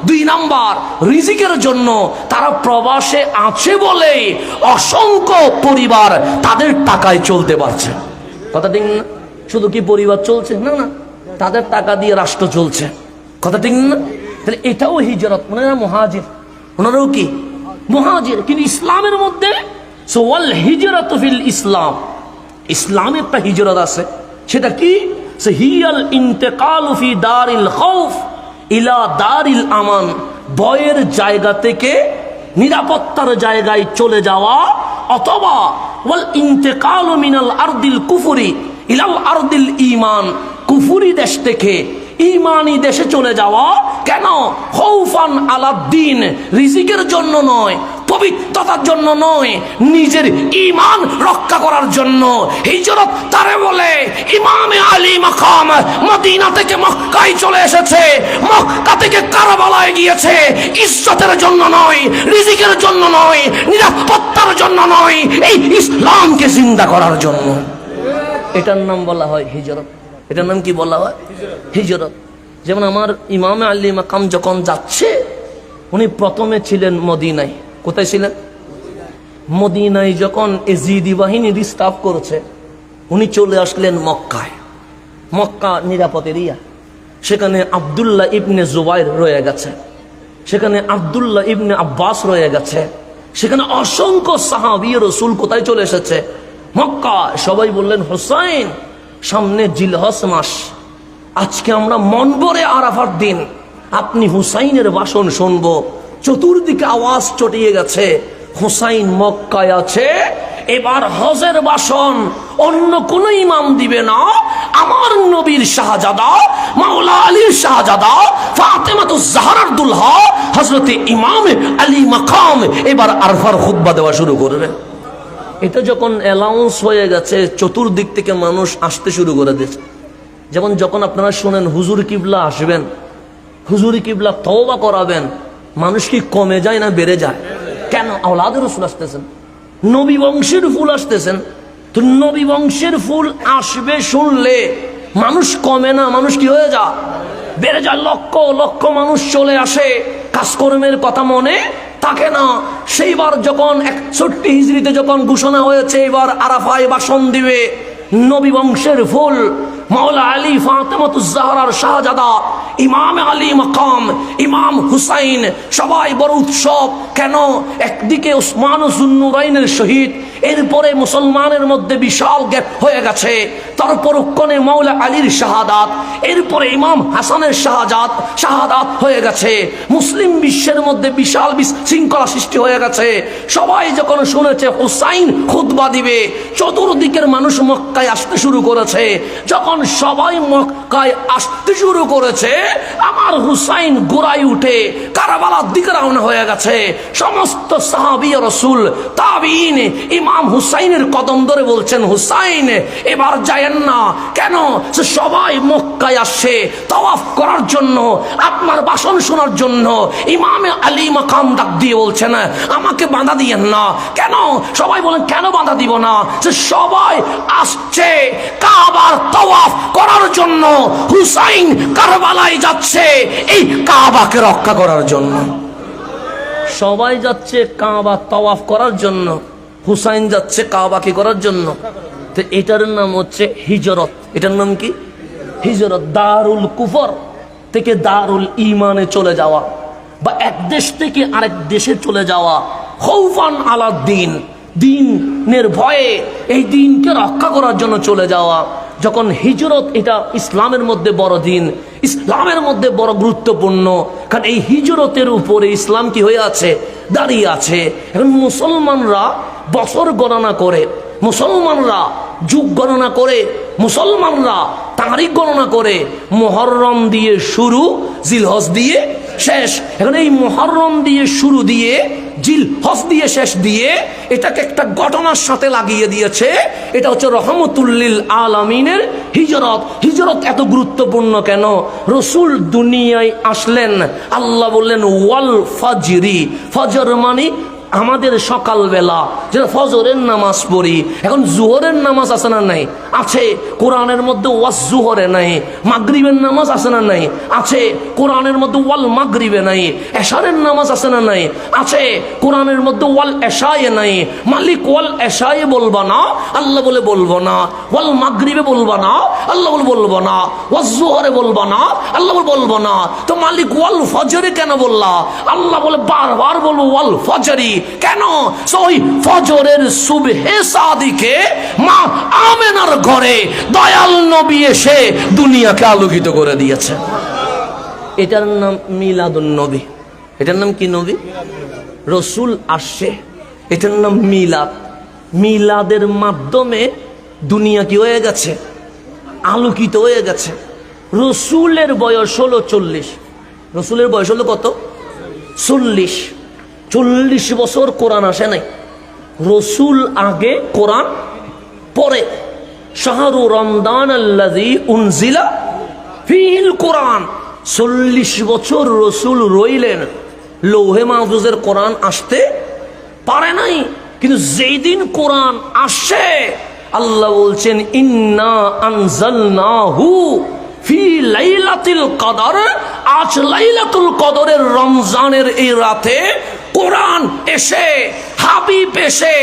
2 নাম্বার রিজিকের জন্য। তারা প্রবাসে আছে বলে অসংখ্য পরিবার তাদের টাকায় চলতে পারছে। কথা ঠিক না? শুধু কি পরিবার চলছে? না না, তাদের টাকা দিয়ে রাষ্ট্র চলছে। কথা ঠিক না? তাহলে এটাও হিজরত। ওনারা মুহাজির, ওনারাও কি? মুহাজির। কিন্তু ইসলামের মধ্যে ওয়াল হিজরত ফিল ইসলাম, ইসলামে একটা হিজরত আছে। সেটা কি? হিয়াল ইন্তেকালু ফি দারিল খাউফ ইলা দারিল আমান, ভয়ের জায়গা থেকে নিরাপত্তার জায়গায় চলে যাওয়া, অথবা ওয়াল ইন্তেকালু মিনাল আরদিল কুফরি ইলাল আরদিল ঈমান, কুফরি দেশ থেকে ঈমানি দেশে চলে যাওয়া। কেন? খৌফান আলাদ্দিন, রিজিকের জন্য নয়, পবিত্রতার জন্য নয়, নিজের ঈমান রক্ষা করার জন্য। হিজরত তারে বলে ইমামে আলী মাকাম মদিনা থেকে মক্কায় চলে এসেছে, মক্কা থেকে কারবালায় গিয়েছে, ইজ্জতের জন্য নয়, রিজিকের জন্য নয়, নিরাপত্তার জন্য নয়, এই ইসলামকে জিন্দা করার জন্য। এটার নাম বলা হয় হিজরত। এটার নাম কি বলা হয়? হিজরত। যেমন আমার ইমামে আলী মাকাম যখন যাচ্ছে, উনি প্রথমে ছিলেন মদিনায়। কোথায় ছিলেন? মদিনায়। যখন এজিদি বাহিনী ডিস্টার্ব করেছে, উনি চলে আসলেন মক্কায়। মক্কা নিরাপদ এরিয়া, সেখানে আব্দুল্লাহ ইবনে জুবাইর রয়ে গেছে। সেখানে আব্দুল্লাহ ইবনে আব্বাস রয়ে গেছে, সেখানে অসংখ্য সাহাবী রাসূল কোথায় চলে এসেছে? মক্কা। সবাই বললেন হুসাইন, সামনে জিলহজ মাস, আজকে আমরা মন ভরে আরাফার দিন, আপনি হুসাইনের ভাষণ শুনবো। চতুর্দিকে আওয়াজ চটিয়ে গেছে, হুসাইন মক্কায় আছে, এবার হজের ভাষণ অন্য কোন ইমাম দিবে না, আমার নবীর শাহজাদা, মাওলা আলীর শাহজাদা, ফাতেমাতুজ জাহরার দুলহা হযরতে ইমাম আলী মাকাম এবার আরফার খুতবা দেওয়া শুরু করবে। এটা যখন অ্যালাউন্স হয়ে গেছে, চতুর্দিক থেকে মানুষ আসতে শুরু করে দিয়েছে। যেমন যখন আপনারা শুনেন হুজুর কিবলা আসবেন, হুজুর কিবলা তওবা করাবেন, মানুষ কি কমে যায় না বেড়ে যায়? কেন? আওলাদের রাসূল আসতেছেন, নবী বংশের ফুল আসতেছেন। তো নবী বংশের ফুল আসবে শুনলে মানুষ কমে না, মানুষ কি হয়ে যায়? বেড়ে যায়। লক্ষ লক্ষ মানুষ চলে আসে, কাজকর্মের কথা মনে থাকে না। সেইবার যখন 61 হিজরিতে যখন ঘোষণা হয়েছে এবার আরাফায় ভাষণ দিবে, নবী বংশের ফুল মাওলা আলী ফাতেমাতুজ জাহরার শাহজাদা ইমাম আলী মাকাম ইমাম হুসাইন, সবাই বড় উৎসব। কেন? একদিকে উসমান যুন্নুরাইনের শহীদ, এরপরে মুসলমানের মধ্যে বিশাল গ্যাপ হয়ে গেছে, তারপরক্ষণে মাওলা আলীর শাহাদাত, এরপরে ইমাম হাসানের শাহাদাত হয়ে গেছে, মুসলিম বিশ্বের মধ্যে বিশাল বিশৃঙ্খলা সৃষ্টি হয়ে গেছে। সবাই যখন শুনেছে হুসাইন খুতবা দিবে, চতুর্দিকের মানুষ মক্কায় আসতে শুরু করেছে। যখন সবাই মক্কায় আসতে শুরু করেছে, আমার হুসাইন গোড়ায় উঠে কারবালার দিকে রওনা হয়ে গেছে। সমস্ত সাহাবী রাসূল তাবিঈন ইমাম হুসাইনের কদম ধরে বলছেন, হুসাইন এবার যায়েন না। কেন? সবাই মক্কায় আসছে তাওয়াফ করার জন্য, আপনার ভাষণ শোনার জন্য। ইমাম আলী মাকাম ডাক দিয়ে বলছেন, আমাকে বাধা দিয়েন না। কেন? সবাই বলেন, কেন বাধা দিব না? সবাই আসছে কাবার তাওয়াফ করার জন্য, হুসাইন কারবালায় যাচ্ছে এই কাবাকে রক্ষা করার জন্য। সবাই যাচ্ছে কাবা তাওয়াফ করার জন্য, হুসাইন যাচ্ছে কাবা কি করার জন্য। তো এটার নাম হচ্ছে হিজরত। এটার নাম কি? হিজরত। দারুল কুফর থেকে দারুল ঈমানে চলে যাওয়া, বা এক দেশ থেকে আরেক দেশে চলে যাওয়া। খৌফান আলা দ্বীন, দ্বীনের ভয়ে এই দ্বীনকে রক্ষা করার জন্য চলে যাওয়া। যখন হিজরত, এটা ইসলামের মধ্যে বড় দিন, ইসলামের মধ্যে বড় গুরুত্বপূর্ণ, কারণ এই হিজরতের উপরে ইসলাম কি হয়ে আছে? দাঁড়িয়ে আছে। এখন মুসলমানরা বছর গণনা করে, মুসলমানরা যুগ গণনা করে, মুসলমানরা তারিখ গণনা করে। মুহররম দিয়ে শুরু, জিলহজ দিয়ে শেষ। এখন এই মুহররম দিয়ে শুরু দিয়ে জিলহজ দিয়ে শেষ দিয়ে এটাকে একটা ঘটনার সাথে লাগিয়ে দিয়েছে। এটা হচ্ছে রহমতুল লিল আলামিনের হিজরত। হিজরত এত গুরুত্বপূর্ণ কেন? রসুল দুনিয়ায় আসলেন, আল্লাহ বললেন ওয়াল ফাজরি। ফজর মানে আমাদের সকালবেলা যেটা ফজরের নামাজ পড়ি। এখন জোহরের নামাজ আছে না নাই? আছে। কোরআনের মধ্যে ওয়াজ জোহরে নাই। মাগরিবের নামাজ আছে না নাই? আছে। কোরআনের মধ্যে ওয়াল মাগরিবে নাই। এশারের নামাজ আছে না নাই? আছে। কোরআনের মধ্যে ওয়াল এশায়ে নাই। মালিক ওয়াল এশায়ে বলবা না, আল্লাহ বলে বলবো না। ওয়াল মাগরিবে বলবা না, আল্লাহ বলে বলবো না। ওয়াজ জোহরে বলবা না, আল্লাহ বলে বলবো না। তো মালিক ওয়াল ফজরে কেন বললা? আল্লাহ বলে বারবার বলবো ওয়াল ফজরি। কেন? ওই ফজরের সুবহে সাদিকে মা আমেনার ঘরে দয়াল নবী এসে দুনিয়াকে আলোকিত করে দিয়েছে। এটার নাম মিলাদুন নবী। এটার নাম কি? নবী রসুল আসছে, এটার নাম মিলাদ। মিলাদের মাধ্যমে দুনিয়া কি হয়ে গেছে? আলোকিত হয়ে গেছে। রসুলের বয়স হলো 40। রসুলের বয়স হলো কত? 40। 40 বছর কোরআন আসে নাই। রসুল আগে, কোরআন পরে। শাহরু রমদান আল্লাযী উনজিলা ফীহিল কোরআন। 40 বছর রসুল রইলেন, লৌহে মাহফুজের কোরআন আসতে পারে নাই। কিন্তু যেই দিন কোরআন আসে, আল্লাহ বলছেন ইন্না আনজালনাহু ফি লাইলাতুল কদর। আজ লাইলাতুল কদরের রমজানের এই রাতে কোরআন এসে, হাবিব এসে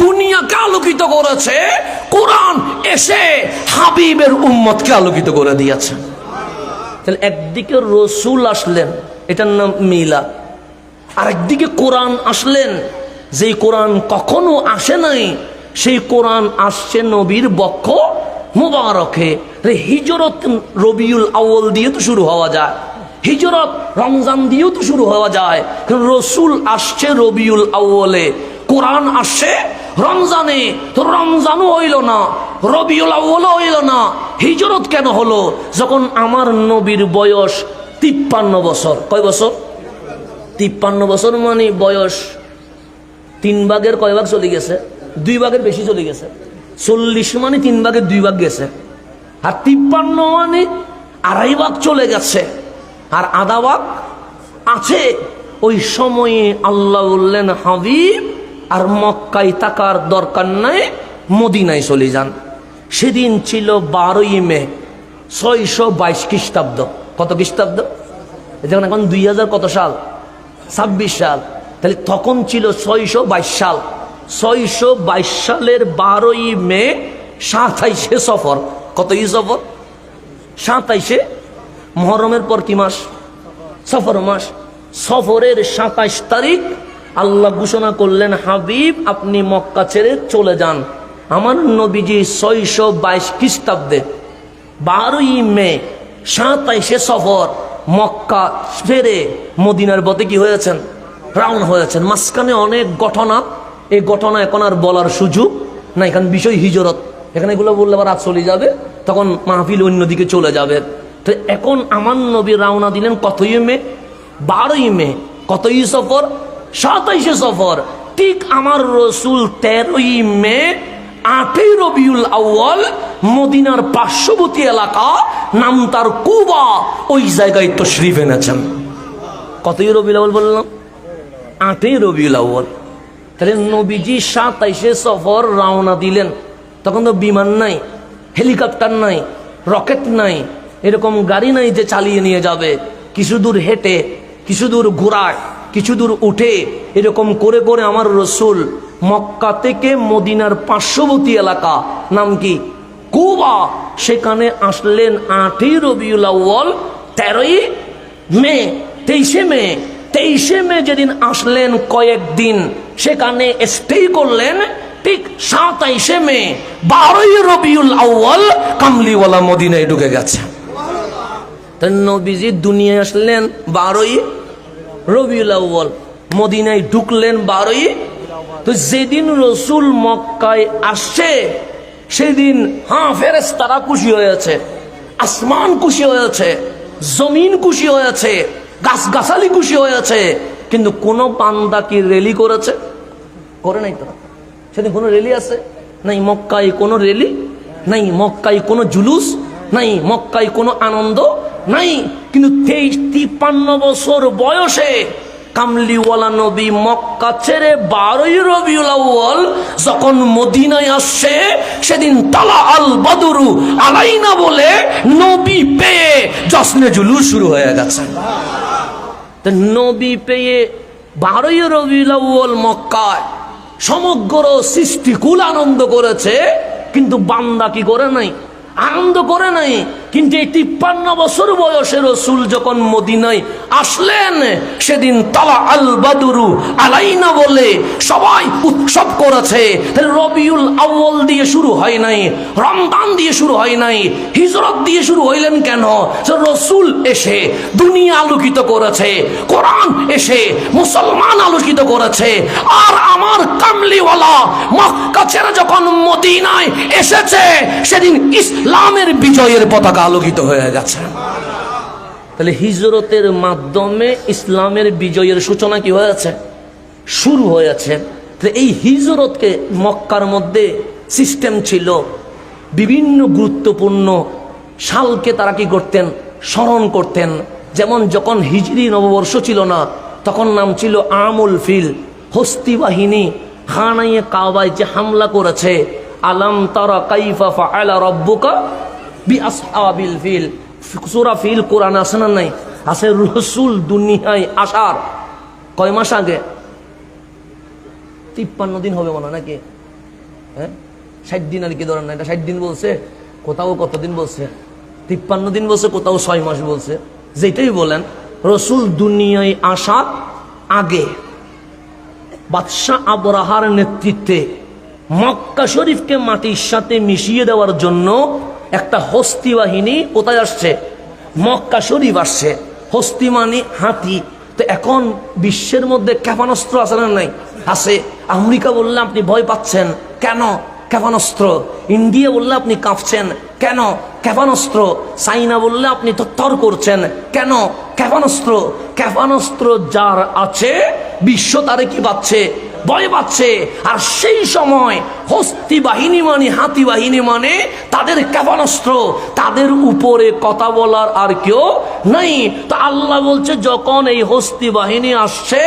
দুনিয়াকে আলোকিত করেছে। কোরআন এসে হাবিবের উম্মতকে আলোকিত করে দিয়েছে। তাহলে একদিকে রসুল আসলেন, এটার নাম মিলাদ। আরেকদিকে কোরআন আসলেন, যেই কোরআন কখনো আসে নাই, সেই কোরআন আসছে নবীর বক্ষ মুবারকে। হিজরত রবিউল আউয়াল দিয়ে তো শুরু হওয়া যায়, হিজরত রমজান দিয়েও তো শুরু হওয়া যায়, কারণ রসুল আসছে রবিউল আউয়ালে, কোরআন আসছে রমজানে। তো রমজানও হইল না, রবিউল আউয়ালও হইল না, হিজরত কেন হলো? যখন আমার নবীর বয়স 53 বছর। কয় বছর? 53 বছর, মানে বয়স 3 ভাগের কয় ভাগ চলে গেছে? 2 ভাগের বেশি চলে গেছে। 40 মানে 3 ভাগের 2 ভাগ গেছে, আর 53 মানে 2.5 ভাগ চলে গেছে, আর আধা ভাগ আছে। ওই সময়ে আল্লাহ বললেন, হাবিব আর মক্কায় থাকার দরকার নাই, মদিনায় চলে যান। সেদিন ছিল 12ই মে 622 খ্রিস্টাব্দ। কত খ্রিস্টাব্দ? যেমন এখন 2000 কত সাল? 26 সাল। তাহলে তখন ছিল 622 সাল। 622 সালের 12ই মে 27শে সফর। কত সফর? 27শে মুহররমের পর কি মাস? সফর মাস। সফরের 27 তারিখ আল্লাহ ঘোষণা করলেন, হাবিব আপনি মক্কা ছেড়ে চলে যান। আমার নবীজি 622 খ্রিস্টাব্দে 12ই মে 27শে সফর মক্কা ছেড়ে মদিনার পথে কি হয়েছেন? রওনা হয়েছেন। মাঝখানে অনেক ঘটনা, এই ঘটনা এখন আর বলার সুযোগ নাই, কারণ বিষয় হিজরত। এখানে এগুলো বললে আবার রাত চলে যাবে, তখন মাহফিল অন্যদিকে চলে যাবে। তো এখন আমার নবী রওনা দিলেন কতই মে? 12ই মে। কতই সফর? 27শে সফর। ঠিক আমার রসুল 13ই মে 8ই রবিউল আউয়াল মদিনার পার্শ্ববর্তী এলাকা, নাম তার কুবা, ওই জায়গায় তশরিফ এনেছেন। কতই রবিউল আউয়াল বললাম? 8ই রবিউল আউয়াল। তাহলে নবীজি 27শে সফর রওনা দিলেন। তখন তো বিমান নাই, হেলিকপ্টার নাই, রকেট নাই, এরকম গাড়ি নাই যে চালিয়ে নিয়ে যাবে। কিছু দূর হেঁটে, কিছু দূর ঘোড়ায়, কিছু দূর উঠে, এরকম করে করে আমার রসুল মক্কা থেকে মদিনার পার্শ্ববর্তী এলাকা, নাম কি? কুবা, সেখানে আসলেন 8ই রবিউল আউয়াল 13ই মে 23শে মে। 23শে মে যেদিন আসলেন, কয়েকদিন সেখানে স্টে করলেন। ঠিক 27শে মে 12ই রবিউল আউয়াল কামলিওয়ালা মদিনায় ঢুকে গেছে। তাই নবীজি দুনিয়ায় আসলেন 12ই রবিউল আউয়াল, মদিনায় ঢুকলেন 12ই। তো যেদিন রসুল মক্কায় আসছে সেদিন ফেরেশতারা খুশি হয়েছে, আসমান খুশি হয়েছে, জমিন খুশি হয়েছে, গাছগাছালি খুশি হয়েছে। কিন্তু কোন বান্দা কি রেলি করেছে? করে নাই তো। সেদিন কোনো রেলি আছে? নাই। মক্কায় কোনো রেলি নাই, মক্কায় কোনো জুলুস নাই, মক্কায় কোনো আনন্দ নাই। কিন্তু 53 বছর বয়সে কামলিওয়ালা নবী মক্কা ছেড়ে 12ই রবিউল আউয়াল যখন মদিনায় আসছে, সেদিন তালা আল বাদরু আলাইনা বলে নবী পেয়ে জশ্নে জুলুস শুরু হয়ে গেছে। নবী পেয়ে 12ই রবিউল আউয়াল মক্কায় সমগ্র সৃষ্টিকুল আনন্দ করেছে, কিন্তু বান্দা কি করে নাই? আনন্দ করে নাই। কিন্তু এই 53 বছর বয়সে রসুল যখন মদিনায় আসলেন, সেদিন তালা আল বাদরু আলাইনা বলে সবাই উৎসব করেছে। রবিউল আউয়াল দিয়ে শুরু হয় নাই, রমজান দিয়ে শুরু হয় নাই, হিজরত দিয়ে শুরু হইলেন কেন? রসুল এসে দুনিয়া আলোকিত করেছে, কোরআন এসে মুসলমান আলোকিত করেছে। আর আমার কামলিওয়ালা মক্কা ছেড়ে যখন মদিনায় এসেছে, সেদিন ইসলামের বিজয়ের পতাকা আলোকিত হয়ে গেছে। তাহলে হিজরতের মাধ্যমে ইসলামের বিজয়ের সূচনা কি হয়েছে? শুরু হয়েছে। এই হিজরতকে মক্কার মধ্যে সিস্টেম ছিল, বিভিন্ন গুরুত্বপূর্ণ সালকে তারা কি করতেন? স্মরণ করতেন। যেমন যখন হিজরি নববর্ষ ছিল না, তখন নাম ছিল আমুল ফিল। হস্তি বাহিনী খানায়ে কাবায় যে হামলা করেছে, আলাম তারা কাইফা ফাআলা রাব্বুকা বিআসহাবিল ফিল, সূরা ফিল কোরআনে আছে না নাই? আছে। রাসূল দুনিয়ায় আসার কয় মাস আগে? 53 দিন হবে মনে, নাকি? 60 দিন আর কি ধরেন না, এটা 60 দিন বলছে, কোথাও কতদিন বলছে? 53 দিন বলছে, কোথাও 6 মাস বলছে। যেটাই বলেন, রাসূল দুনিয়ায় আসার আগে বাদশাহ আবরাহার নেতৃত্বে মক্কা শরীফকে মাটির সাথে মিশিয়ে দেওয়ার জন্য একটা হস্তি বাহিনী কোথায় আসছে? মক্কা শরীফ আসছে। হস্তি মানে হাতি। তো এখন বিশ্বের মধ্যে ক্ষেপণাস্ত্র আছে না নাই? আছে। আমেরিকা বললে আপনি ভয় পাচ্ছেন কেন? ক্ষেপণাস্ত্র। ইন্ডিয়া বললে আপনি কাঁপছেন কেন? ক্ষেপণাস্ত্র। চাইনা বললে আপনি থরথর করছেন কেন? ক্ষেপণাস্ত্র। ক্ষেপণাস্ত্র যার আছে বিশ্ব তারে কি পাচ্ছে? ভয় পাচ্ছে। আর সেই সময় হস্তি বাহিনী মানে হাতি বাহিনী মানে তাদের ক্ষেপণাস্ত্র, তাদের উপরে কথা বলার আর কেউ নাই। তো আল্লাহ বলছে যখন এই হস্তি বাহিনী আসছে,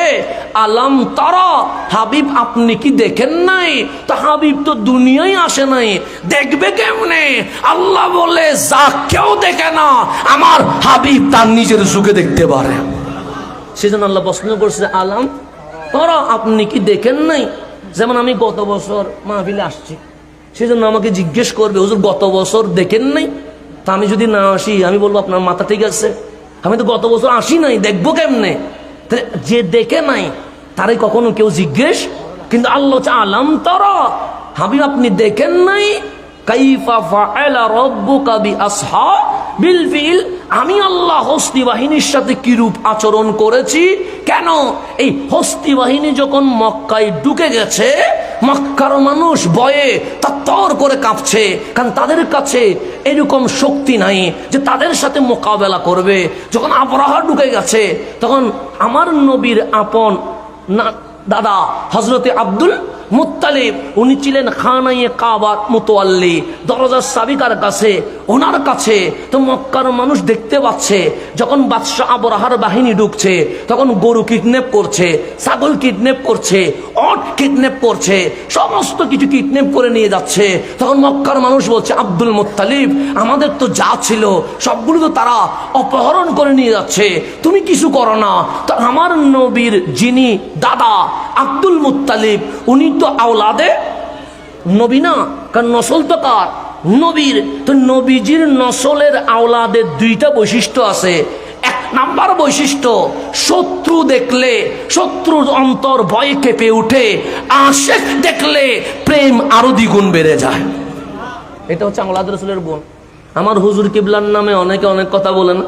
আলাম তারা, হাবিব আপনি কি দেখেন নাই? তো হাবিব তো দুনিয়ায় আসে নাই, দেখবে কেমনে? আল্লাহ বলে যা কেউ দেখে না আমার হাবিব তার নিজের চোখে দেখতে পারে। সেজন্য আল্লাহ প্রশ্ন করছে আলাম তারা, আপনি কি দেখেন নাই? যেমন আমি গত বছর মাহফিলে আসছি, সেজন্য আমাকে জিজ্ঞেস করবে হুজুর গত বছর দেখেন নাই? তা আমি যদি না আসি আমি বলবো আপনার মাথা ঠিক আছে, আমি তো গত বছর আসি নাই, দেখবো কেমনে? যে দেখে নাই তারাই কখনো কেউ জিজ্ঞেস। কিন্তু আল্লাহ আলাম তারা, হাবিব আপনি দেখেন নাই? কাইফা ফাআলা রাব্বুকা বিআসহাবিল ফিল, আমি আল্লাহ হস্তি বাহিনীর সাথে কিরূপ আচরণ করেছি। কেন? এই হস্তি বাহিনী যখন মক্কায় ঢুকে গেছে, মক্কার মানুষ ভয়ে তর করে কাঁপছে, কারণ তাদের কাছে এরকম শক্তি নাই যে তাদের সাথে মোকাবেলা করবে। যখন আবরাহা ঢুকে গেছে, তখন আমার নবীর আপন না দাদা হযরতে আব্দুল মুত্তালিব, উনি ছিলেন খানায়ে কাবার মুতাওয়াল্লি, দরজার চাবিকার কাছে, ওনার কাছে। তো মক্কার মানুষ দেখতে পাচ্ছে যখন বাদশাহ আবরাহার বাহিনী ঢুকছে, তখন গরু কিডন্যাপ করছে, ছাগল কিডন্যাপ করছে, ওট কিডন্যাপ করছে, সমস্ত কিছু কিডন্যাপ করে নিয়ে যাচ্ছে। তখন মক্কার মানুষ বলছে আব্দুল মুত্তালিব, আমাদের তো যা ছিল সবগুলো তো তারা অপহরণ করে নিয়ে যাচ্ছে, তুমি কিছু করো না। তো আমার নবীর যিনি দাদা আব্দুল মুত্তালিব, উনি তো আওলাদে নবী না, কারণ নসল তো কার? নবীর। তো নবীজির নসলের আওলাদের দুইটা বৈশিষ্ট্য আছে। এক নাম্বার বৈশিষ্ট্য, শত্রু দেখলে শত্রুর অন্তর ভয়ে কেঁপে উঠে, আশেক দেখলে প্রেম আরো দ্বিগুণ বেড়ে যায়। এটা হচ্ছে আওলাদ রাসূলের গুণ। আমার হুজুর কিবলার নামে অনেকে অনেক কথা বলে না,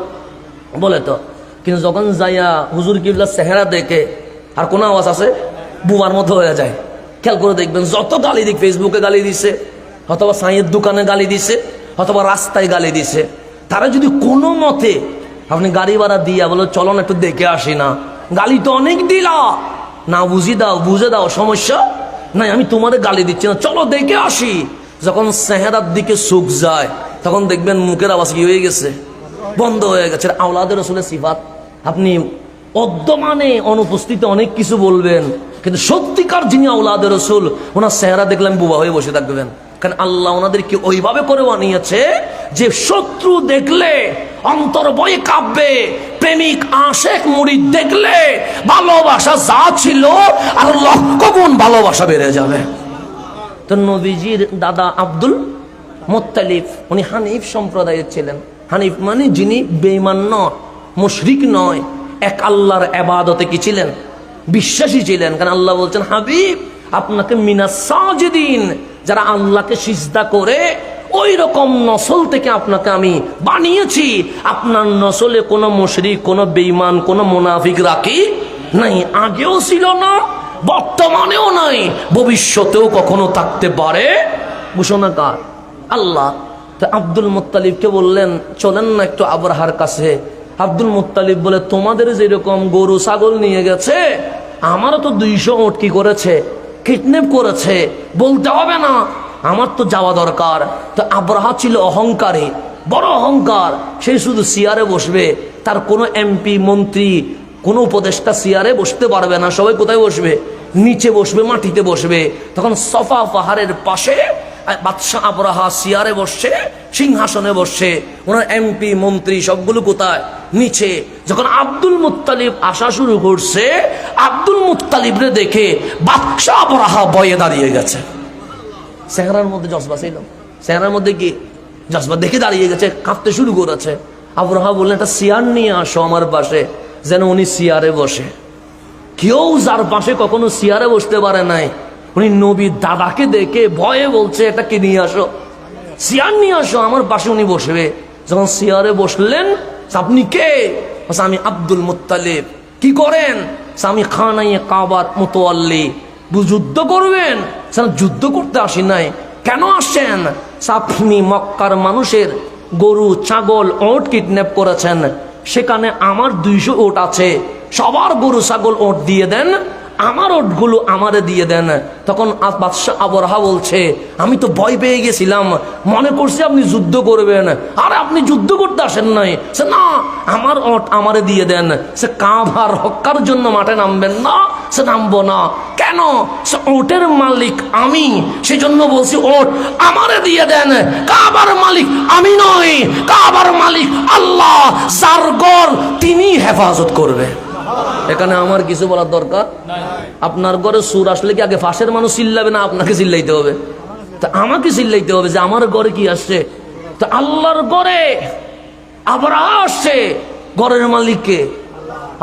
বলে তো, কিন্তু যখন যাইয়া হুজুর কিবলার চেহারা দেখে আর কোন আওয়াজ আছে, বুমার মতো হয়ে যায়। খেয়াল করে দেখবেন, যত গালি দিক, ফেসবুকে গালি দিছে, অথবা সাঁয়ের দোকানে গালি দিছে, অথবা রাস্তায় গালি দিছে, তারা যদি কোনো মতে আপনি গাড়ি ভাড়া দিয়া বলো চলো না একটু দেখে আসি না, গালি তো অনেক দিলা, না বুঝি দাও, বুঝে দাও, সমস্যা নাই, আমি তোমারে গালি দিচ্ছি না, চলো দেখে আসি। যখন চেহারার দিকে চোখ যায়, তখন দেখবেন মুখের আওয়াজ কি হয়ে গেছে? বন্ধ হয়ে গেছে। আওলাদের রাসূলের সিফাত। আপনি অদ্যমানে অনুপস্থিত অনেক কিছু বলবেন, কিন্তু সত্যিকার যিনি আওলাদের রাসূল, ওনার চেহারা দেখলাম বুবা হয়ে বসে থাকবেন। কারণ আল্লাহ ওনাদেরকে ওইভাবে করে বানিয়েছে যে শত্রু দেখলে অন্তর ভয়ে কাঁপবে, প্রেমিক আশেক মুরিদ দেখলে ভালোবাসা যা ছিল আর লক্ষ গুণ ভালোবাসা বেড়ে যাবে। তো নবীজির দাদা আব্দুল মুত্তালিব, উনি হানিফ সম্প্রদায়ের ছিলেন। হানিফ মানে যিনি বেঈমান নয়, মুশরিক নয়, এক আল্লাহর ইবাদতে কি ছিলেন? বিশ্বাসী ছিলেন। কারণ আল্লাহ বলছেন হাবিব আপনাকে মিনাস সাজিদিন, যারা আল্লাহকে সিজদা করে ওই রকম নসল থেকে আপনাকে আমি বানিয়েছি। আপনার নসলে কোনো মুশরিক, কোনো বেঈমান, কোনো মুনাফিক রাখি নাই, আগেও ছিল না, বর্তমানেও নাই, ভবিষ্যতেও কখনো থাকতে পারে। ঘোষণা কার? আল্লাহ। তো আব্দুল মুত্তালিবকে বললেন চলেন না একটু আবরাহার কাছে। আব্দুল মুত্তালিব বলে তোমাদের যেরকম গরু ছাগল নিয়ে গেছে, আমারও তো 200 ওট কি করেছে, কিডন্যাপ করেছে, বলতে হবে না, আমার তো যাওয়া দরকার। তো আবরাহা ছিল অহংকারী, বড় অহংকার, সে শুধু চেয়ারে বসবে, তার কোনো এমপি মন্ত্রী কোনো উপদেষ্টা চেয়ারে বসতে পারবে না, সবাই কোথায় বসবে? নিচে বসবে, মাটিতে বসবে। তখন সফা পাহাড়ের পাশে বাদশাহ আবরাহা চেয়ারে বসছে, সিংহাসনে বসছে, ওনার এমপি মন্ত্রী সবগুলো কোথায়? নিচে। যখন আব্দুল মুত্তালিব আসা শুরু করছে, আব্দুল মুত্তালিবরে দেখে বাদশাহ আবরাহা ভয়ে দাঁড়িয়ে গেছে। চেহারার মধ্যে জজবা ছিল, চেহারার মধ্যে কি জজবা, দেখে দাঁড়িয়ে গেছে, কাঁপতে শুরু করেছে। আবরাহা বললেন একটা চেয়ার নিয়ে আসো আমার পাশে, যেন উনি চেয়ারে বসে। কেউ যার পাশে কখনো চেয়ারে বসতে পারে নাই, উনি নবীর দাদাকে দেখে ভয়ে বলছে এটাকে নিয়ে আসো, চেয়ার নিয়ে আসো, আমার পাশে উনি বসবে। যখন চেয়ারে বসলেন, আপনি কে? আমি আব্দুল মুত্তালিব। কি করেন? আমি খানায়ে কাবার মুতাওয়াল্লি। যুদ্ধ করবেন? যুদ্ধ করতে আসি নাই। কেন আসেন? আপনি মক্কার মানুষের গরু, ছাগল, ওট কিডন্যাপ করেছেন, সেখানে আমার 200 ওট আছে, সবার গরু, ছাগল, ওট দিয়ে দেন, আমার ওটগুলো আমারে দিয়ে দেন। তখন বাদশাহ আবরাহা বলছে, আমি তো ভয় পেয়ে গেছিলাম, মনে করছি আপনি যুদ্ধ করবেন। আরে আপনি যুদ্ধ করতে আসেন নাই। সে না, আমার ওট আমারে দিয়ে দেন। সে কাবা রক্ষার জন্য মাঠে নামবেন না? সে নামবো না। কেন? সে ওটের মালিক আমি, সেজন্য বলছি ওট আমারে দিয়ে দেন। কাবার মালিক আমি নই, কাবার মালিক আল্লাহ, যার ঘর তিনি হেফাজত করবে। এখানে আমার কিছু বলার দরকার? আপনার ঘরে সুর আসলে কি আগে ফাঁসের মানুষ চিল্লাবে না আপনাকে চিল্লাইতে হবে? তা আমাকে চিল্লাইতে হবে যে আমার ঘরে কি আসছে। তো আল্লাহর ঘরে আবার আসছে, ঘরের মালিককে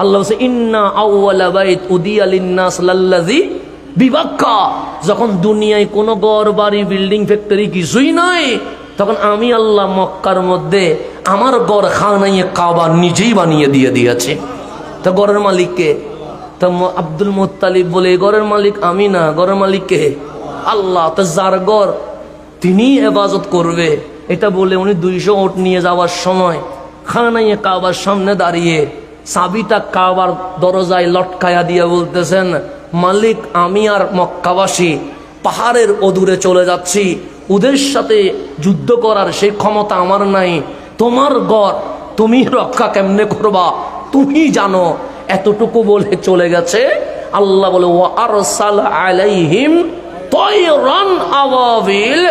আল্লাহ বলছে, ইন্না আউওয়ালা বাইত উদিয়া লিন্নাস লাল্লাযী বিবাক্কা। যখন দুনিয়ায় কোনো ঘর, বাড়ি, বিল্ডিং, ফ্যাক্টরি কিছুই নাই, তখন আমি আল্লাহ মক্কার মধ্যে আমার ঘর খানায়ে কাবা নিজেই বানিয়ে দিয়েছে। তা ঘরের মালিককে? তা আব্দুল মুত্তালিব বলে, ঘরের মালিক আমি না, ঘরের মালিক কে? আল্লাহ। তো যার ঘর তিনি ইবাদত করবে, এটা বলে উনি 200 ওট নিয়ে যাওয়ার সময় খানায়ে কাবার সামনে দাঁড়িয়ে চাবিটা কাবার দরজায় লটকায়া দিয়ে বলতেছেন, মালিক আমি আর মক্কাবাসী পাহাড়ের অদূরে চলে যাচ্ছি, ওদের সাথে যুদ্ধ করার সেই ক্ষমতা আমার নাই, তোমার ঘর তুমি রক্ষা কেমনে করবা তুমি জানো। এতটুকু বলে চলে গেছে। আল্লাহ বলে, ওয়া আরসাল আলাইহিম তায়রান আবাবিল।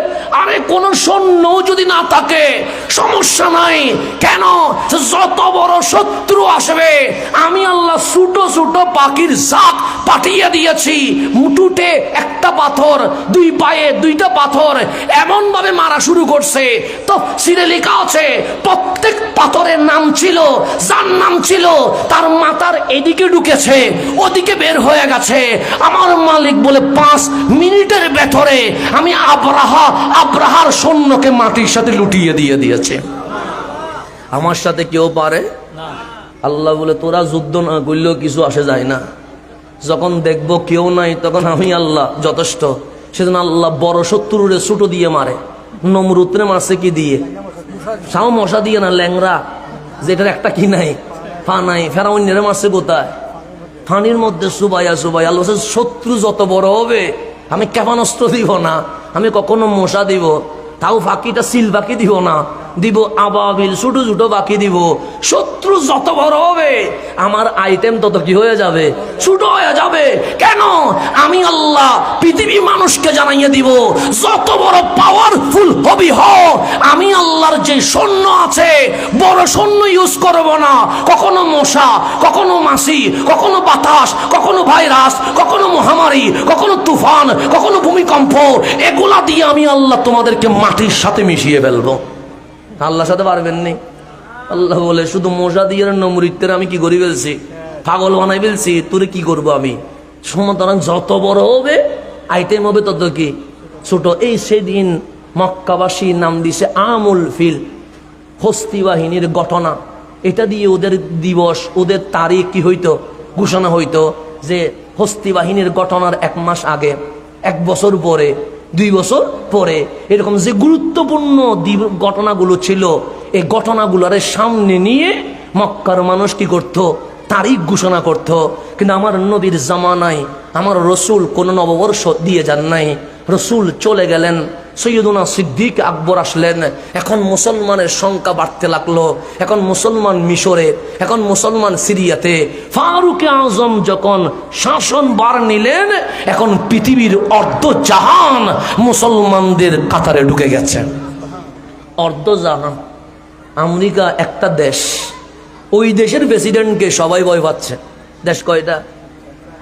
আরে কোন সৈন্য যদি না থাকে সমস্যা নাই। কেন? যত বড় শত্রু আসবে আমি আল্লাহ ছোট ছোট পাখির জাত পাঠিয়ে দিয়েছি। মুটুটে একটা পাথর, 2 পায়ে 2টা পাথর, এমন ভাবে মারা শুরু করছে। তো সিরে লেখা আছে প্রত্যেক পাথরের নাম ছিল, যার নাম ছিল তার মাথার এদিকে ঢুকেছে, ওদিকে বের হয়ে গেছে। আমার মালিক বলে 5 মিনিটের ভেতরে আমি আব্রাহার সৈন্যকে মাটির সাথে লুটিয়ে দিয়েছে। আমার সাথে কেউ পারে? আল্লাহ বলে, তোরা যুদ্ধ না করলেও কিছু আসে যায় না। যখন দেখবো কেউ নাই, তখন আমি আল্লাহ যথেষ্ট। সেজন্য আল্লাহ বড় শত্রুরে ছোট দিয়ে মারে। নমরুদরে মারছে কি দিয়ে? সাও মশা দিয়ে না, ল্যাংরা, যেটার একটা কি নাই, ফা নাই। ফেরাউনের মারছে কোথায়? ফানির মধ্যে সুবাইয়া। আল্লাহ শত্রু যত বড় হবে আমি ক্ষেপণাস্ত্র দিব না, আমি কখনো মশা দিব, তাও ফাঁকিটা সিল বাকি দিব না, দিব আবাবিল, ছোট ছোট বাকি দিব। শত্রু যত বড় হবে আমার আইটেম তত কি হয়ে যাবে? ছোট হয়ে যাবে। কেন? আমি আল্লাহ পৃথিবী মানুষকে জানাইয়ে দিব, যত বড় পাওয়ারফুল হবি হ, আমি আল্লাহর যে সৈন্য আছে বড় সৈন্য ইউজ করব না। কখনো মশা, কখনো মাছি, কখনো বাতাস, কখনো ভাইরাস, কখনো মহামারী, কখনো তুফান, কখনো ভূমিকম্প, এগুলা দিয়ে আমি আল্লাহ তোমাদেরকে মাটির সাথে মিশিয়ে ফেলবো। আল্লাহর সাথে পারবেন নি? আল্লাহ বলে, শুধু মশা দিয়ে নমরুদদের আমি কি করে ফেলছি, পাগল বানাই ফেলছি, তোরে কি করবো আমি। সুতরাং যত বড় হবে আইটেম হবে তত কি ছোট। এই সেদিন মক্কাবাসী নাম দিছে আমুল ফিল, হস্তি বাহিনীর ঘটনা। এটা দিয়ে ওদের দিবস, ওদের তারিখ কি হইতো, ঘোষণা হইতো যে হস্তি বাহিনীর ঘটনার 1 মাস আগে, 1 বছর পরে, 2 বছর পরে, এরকম যে গুরুত্বপূর্ণ ঘটনাগুলো ছিল, এই ঘটনাগুলোর সামনে নিয়ে মক্কার মানুষ কি করত, তারিখ ঘোষণা করত। কিন্তু আমার নবীর জামানায় আমার রসুল কোন নববর্ষ দিয়ে যান নাই। রসুল চলে গেলেন, সৈয়দুনা সিদ্দিক আকবর আসলেন। এখন মুসলমানের সংখ্যা বাড়তে লাগলো। এখন মুসলমান মিশরে, এখন মুসলমান সিরিয়াতে। ফারুক আজম যখন শাসনভার নিলেন, এখন পৃথিবীর অর্ধজাহান মুসলমানদের কাতারে ঢুকে গেছে। অর্ধজাহান। আমেরিকা একটা দেশ, ওই দেশের প্রেসিডেন্টকে সবাই ভয় পাচ্ছে। দেশ কয়টা?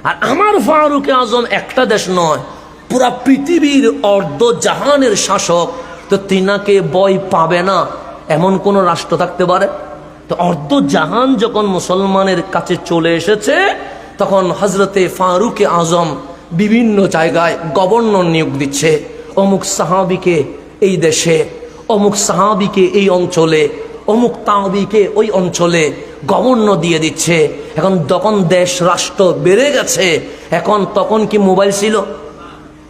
আর আমার ফারুক আজম একটা দেশ নয়, পুরা পৃথিবীর অর্ধজাহানের শাসক। তো তিনাকে ভয় পাবে না এমন কোন রাষ্ট্র থাকতে পারে? তো অর্ধজাহান যখন মুসলমানের কাছে চলে এসেছে, তখন হজরতে ফারুকে আজম বিভিন্ন জায়গায় গভর্নর নিয়োগ দিচ্ছে। অমুক সাহাবিকে এই দেশে, অমুক সাহাবিকে এই অঞ্চলে, অমুক তাবিকে ওই অঞ্চলে গভর্নর দিয়ে দিচ্ছে। এখন তখন দেশ রাষ্ট্র বেড়ে গেছে। এখন তখন কি মোবাইল ছিল?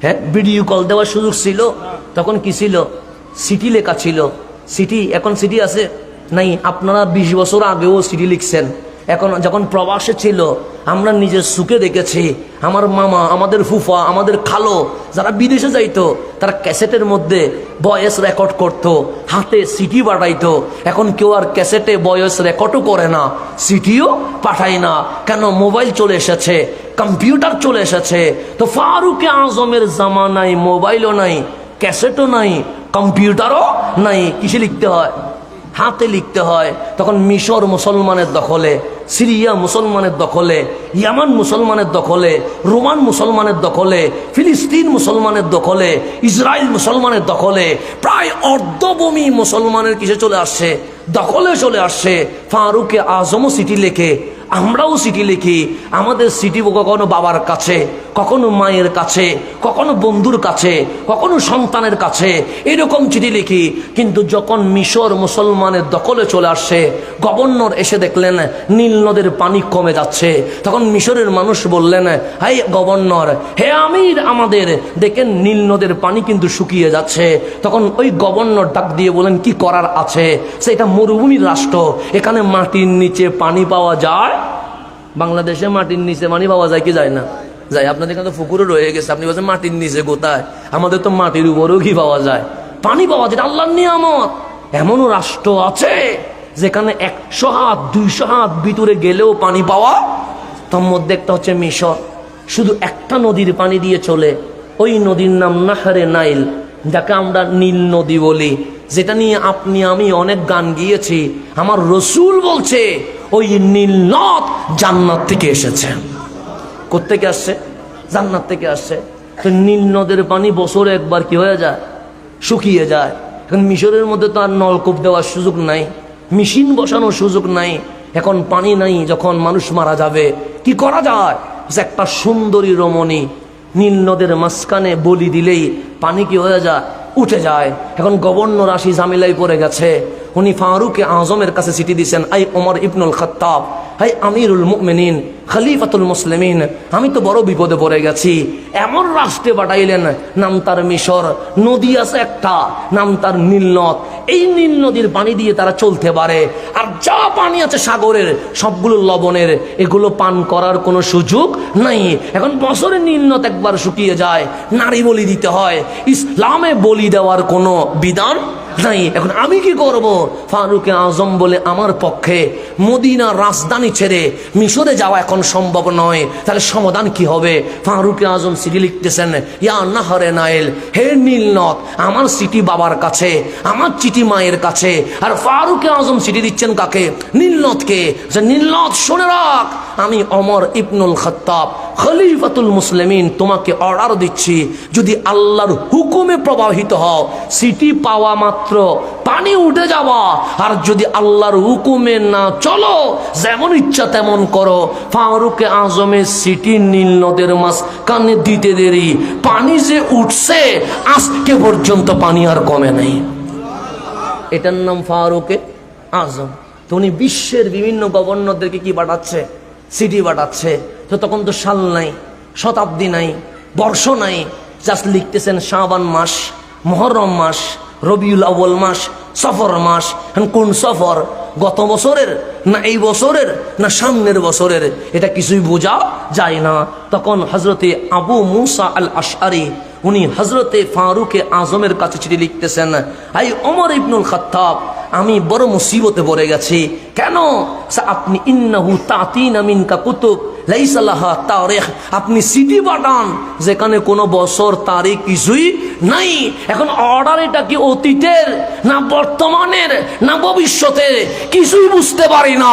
হ্যাঁ, ভিডিও কল দেওয়ার সুযোগ ছিল? তখন কি ছিল? চিঠি লেখা ছিল। চিঠি, এখন চিঠি আছে নাই? আপনারা 20 বছর আগেও চিঠি লিখছেন। এখন যখন প্রবাসে ছিল আমরা নিজের সুখে দেখেছি, আমার মামা, আমাদের ফুফা, আমাদের খালো যারা বিদেশে যাইতো তারা ক্যাসেটের মধ্যে ভয়েস রেকর্ড করতো, হাতে চিঠি পাঠাইতো। এখন কেউ আর ক্যাসেটে ভয়েস রেকর্ডও করে না, চিঠিও পাঠায় না। কেন? মোবাইল চলে এসেছে, কম্পিউটার চলে এসেছে। তো ফারুকে আজমের জামানায় মোবাইলও নাই, ক্যাসেটও নাই, কম্পিউটারও নাই। কিসে লিখতে হয়? হাতে লিখতে হয়। তখন মিশর মুসলমানের দখলে, সিরিয়া মুসলমানের দখলে, ইয়ামান মুসলমানের দখলে, রোমান মুসলমানের দখলে, ফিলিস্তিন মুসলমানের দখলে, ইসরায়েল মুসলমানের দখলে। প্রায় অর্ধভূমি মুসলমানের কিসে চলে আসছে? দখলে চলে আসছে। ফারুকে আজমও চিঠি লেখে, আমরাও চিঠি লিখি। আমাদের চিঠি কখনো বাবার কাছে, কখনো মায়ের কাছে, কখনো বন্ধুর কাছে, কখনো সন্তানের কাছে, এরকম চিঠি লিখি। কিন্তু যখন মিশর মুসলমানের দখলে চলে আসছে, গভর্নর এসে দেখলেন নীল নদের পানি কমে যাচ্ছে। তখন মিশরের মানুষ বললেন, হাই গভর্নর, হে আমির আমাদের, দেখেন নীল নদের পানি কিন্তু শুকিয়ে যাচ্ছে। তখন ওই গভর্নর ডাক দিয়ে বলেন, কি করার আছে? সেটা মরুভূমির রাষ্ট্র, এখানে মাটির নিচে পানি পাওয়া যায়। বাংলাদেশে মাটির নিচে পানি পাওয়া যায় কি যায় না? যায়। আপনাদের এখানে তো পুকুরও রয়ে গেছে, আপনি বলছেন মাটির নিচে কোথায়? আমাদের তো মাটির উপরেও কি পাওয়া যায়? পানি পাওয়া যায়, আল্লাহর নিয়ামত। এমনও রাষ্ট্র আছে যেখানে 100 হাত 200 হাত ভিতরে গেলেও পানি পাওয়া। তার মধ্যে একটা হচ্ছে মিশর, শুধু একটা নদীর পানি দিয়ে চলে। ওই নদীর নাম নাহরে নাইল, যাকে আমরা নীল নদী বলি, যেটা নিয়ে আপনি আমি অনেক গান গিয়েছি। আমার রসুল বলছে ওই নীল নদ জান্নাত থেকে এসেছে। কোত্থেকে আসছে? জান্নাত থেকে আসছে। তো নীল নদের পানি বছরে একবার কি হয়ে যায়? শুকিয়ে যায়। এখন মিশরের মধ্যে তো আর নলকূপ দেওয়ার সুযোগ নাই, মেশিন বসানোর সুযোগ নাই। এখন পানি নাই, যখন মানুষ মারা যাবে কি করা যায়? একটা সুন্দরী রমণী নীল নদের মাঝখানে বলি দিলেই পানি কি হয়ে যায়? উঠে যায়। এখন গভর্নর আসি জামিলাই পড়ে গেছে। উনি ফারুকে আজমের কাছে চিঠি দিচ্ছেন, আই ওমর ইবনুল খাত্তাব, হাই আমিরুল মুমিনিন, খলিফাতুল মুসলিমিন, আমি তো বড় বিপদে পড়ে গেছি। এমন রাষ্ট্রে পাঠাইলেন, নাম তার মিশর, নদী আছে একটা, নাম তার নীল নদ। এই নীল নদীর পানি দিয়ে তারা চলতে পারে। আর যা পানি আছে সাগরের সবগুলো লবণের, এগুলো পান করার কোনো সুযোগ নাই। এখন বছরে নীল নদ একবার শুকিয়ে যায়, নারী বলি দিতে হয়। ইসলামে বলি দেওয়ার কোনো বিধান নাই। এখন আমি কি করব? ফারুকে আজম বলে, আমার পক্ষে মদিনার রাজধানী ছেড়ে মিশরে যাওয়া এখন সম্ভব নয়। তাহলে সমাধান কি হবে? ফারুকে আজম চিঠি লিখতেছেন, ইয়া নাহরে নাইল, হে নীল নদ। আমার চিঠি বাবার কাছে, আমার চিঠি মায়ের কাছে। আর ফারুকে আজম চিঠি দিচ্ছেন কাকে? নীল নদকে। যে নীল নদ শুনে রাখ, আমি ওমর ইবনুল খাত্তাব, খলিফাতুল মুসলিমিন, তোমাকে অর্ডার দিচ্ছি, যদি আল্লাহর হুকুমে প্রবাহিত হও, চিঠি পাওয়া মাত্র পানি উঠে যাওয়া। আর যদি আল্লাহর হুকুমে না চলো, যেমন ইচ্ছা তেমন করো। ফারুকে আজমের চিঠি নীল নদের মাঝখানে দিতে দেরি, পানি যে উঠছে আজকে পর্যন্ত পানি আর কমে নাই। এটার নাম ফারুকে আজম। তো উনি বিশ্বের বিভিন্ন গভর্নরদেরকে কি পাঠাচ্ছে? চিঠি পাঠাচ্ছে। তো তখন তো সাল নাই, শতাব্দী নাই, বর্ষ নাই, জাস্ট লিখতেছেন শাবান মাস, মুহররম মাস, রবিউল আউয়াল মাস, সফর মাস। কোন সফর? গত বছরের না এই বছরের না সামনের বছরের? এটা কিছুই বোঝা যায় না। তখন হজরতে আবু মুসা আল আশআরি উনি হজরতে ফারুকে আজমের কাছে চিঠি লিখতেছেন, আই ওমর ইবনুল খাত্তাব, আমি বড় মুসিবতে পড়ে গেছি। কেন? আপনি ইন্নাহু তাতিনা মিনকা কুতুব লাইসা লাহা তারিখ, আপনি চিঠি পাঠান যেখানে কোনো বছর তারিখ কিছুই নাই। এখন অর্ডার এটা কি অতীতের না বর্তমানের না ভবিষ্যতের? কিছুই বুঝতে পারি না।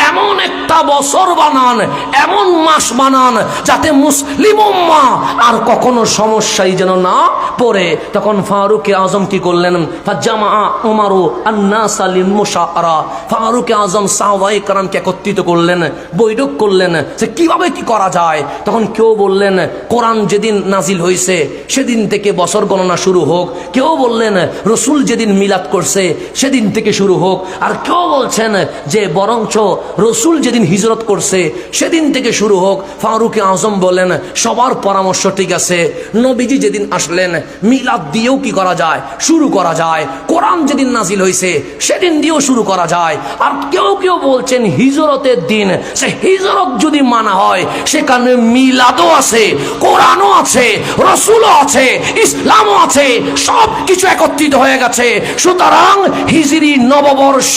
এমন একটা বছর বানান, এমন মাস বানান, যাতে মুসলিম উম্মাহ আর কখনো সমস্যায় যেন না পড়ে। তখন ফারুকে আজম কি করলেন? ফাজামা উমারু আন্নাস লিল মুশাআরা, ফারুকে আজম সাহাবায়ে কেরামকে একত্রিত করলেন, বৈঠক করলেন যে কিভাবে কি করা যায়। তখন কেউ বললেন কোরআন যেদিন নাজিল হয়েছে সেদিন থেকে বছর গণনা শুরু হোক, কেউ বললেন রসুল যেদিন মিলাদ করছে সেদিন থেকে শুরু হোক, আর কেউ বলছেন যে বরঞ্চ রসুল যেদিন হিজরত করছে সেদিন থেকে শুরু হোক। ফারুক আজম বলেন সবার পরামর্শ ঠিক আছে, নবীজি যেদিন আসলেন মিলাদ দিয়েও কি করা যায়, শুরু করা যায়। কোরআন যেদিন নাজিল হয়েছে সেদিন দিয়েও শুরু করা যায়। আর কেউ কেউ বলছেন হিজরতের দিন, সে হিজরত যদি মানা হয় সেখানে মিলাদও আছে, কোরআনও আছে, রসুলও আছে, ইসলামও আছে, সব কিছু একত্রিত হয়ে গেছে। সুতরাং হিজরি নববর্ষ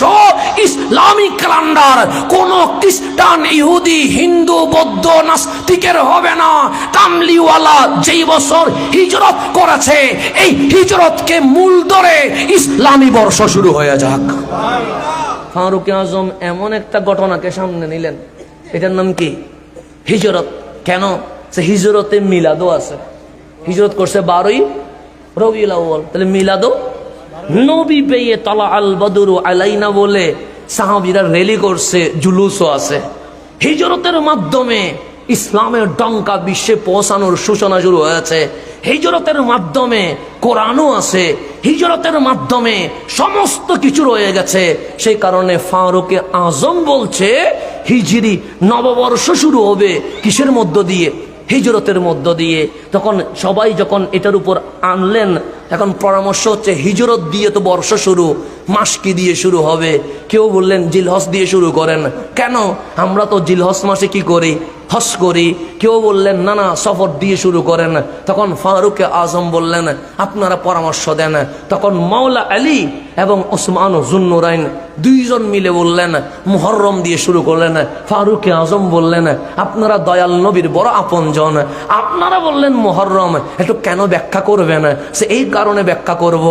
ইসলামিক ক্যালেন্ডার কোন খ্রিস্টান, ইহুদি, হিন্দু, বৌদ্ধ, নাস্তিকের হবে না। কামলিওয়ালা যেই বছর হিজরত করেছে এই হিজরতকে মূল ধরে ইসলামী বর্ষ শুরু হয়ে যাক। ফারুক আজম এমন একটা ঘটনাকে সামনে নিলেন, এটার নাম কি? হিজরত। কেন? সে হিজরতে মিলাদও আছে। হিজরত করছে 12ই রবিউল আউয়াল, তাহলে মিলাদও। নবী পেয়ে তালা আল বদরু আলাইনা বলে সাহাবীরা র্যালি করছে, জুলুসও আছে। হিজরতের মাধ্যমে ইসলামের ডঙ্কা বিশ্বে পৌঁছানোর সূচনা শুরু হয়েছে। হিজরতের মাধ্যমে কোরআনও আছে, হিজরতের মাধ্যমে সমস্ত কিছু রয়ে গেছে। সেই কারণে ফারুক আজম বলছে হিজরি নববর্ষ শুরু হবে কিসের মধ্য দিয়ে? হিজরতের মধ্য দিয়ে। তখন সবাই যখন এটার উপর আনলেন, এখন পরামর্শ হচ্ছে হিজরত দিয়ে তো বর্ষ শুরু, মাস কি দিয়ে শুরু হবে? কেউ বললেন জিলহজ দিয়ে শুরু করেন। কেন? আমরা তো জিলহজ মাসে কি করি? হজ করি। কেউ বললেন না না, সফর দিয়ে শুরু করেন। তখন ফারুক আজম বললেন আপনারা পরামর্শ দেন। তখন মাওলা আলী এবং ওসমান জুন্নুরাইন দুইজন মিলে বললেন মুহররম দিয়ে শুরু করলেন। ফারুক আজম বললেন আপনারা দয়াল নবীর বড় আপনজন, আপনারা বললেন মুহররম, একটু কেন ব্যাখ্যা করবেন? সে এই কারণে ব্যাখ্যা করব,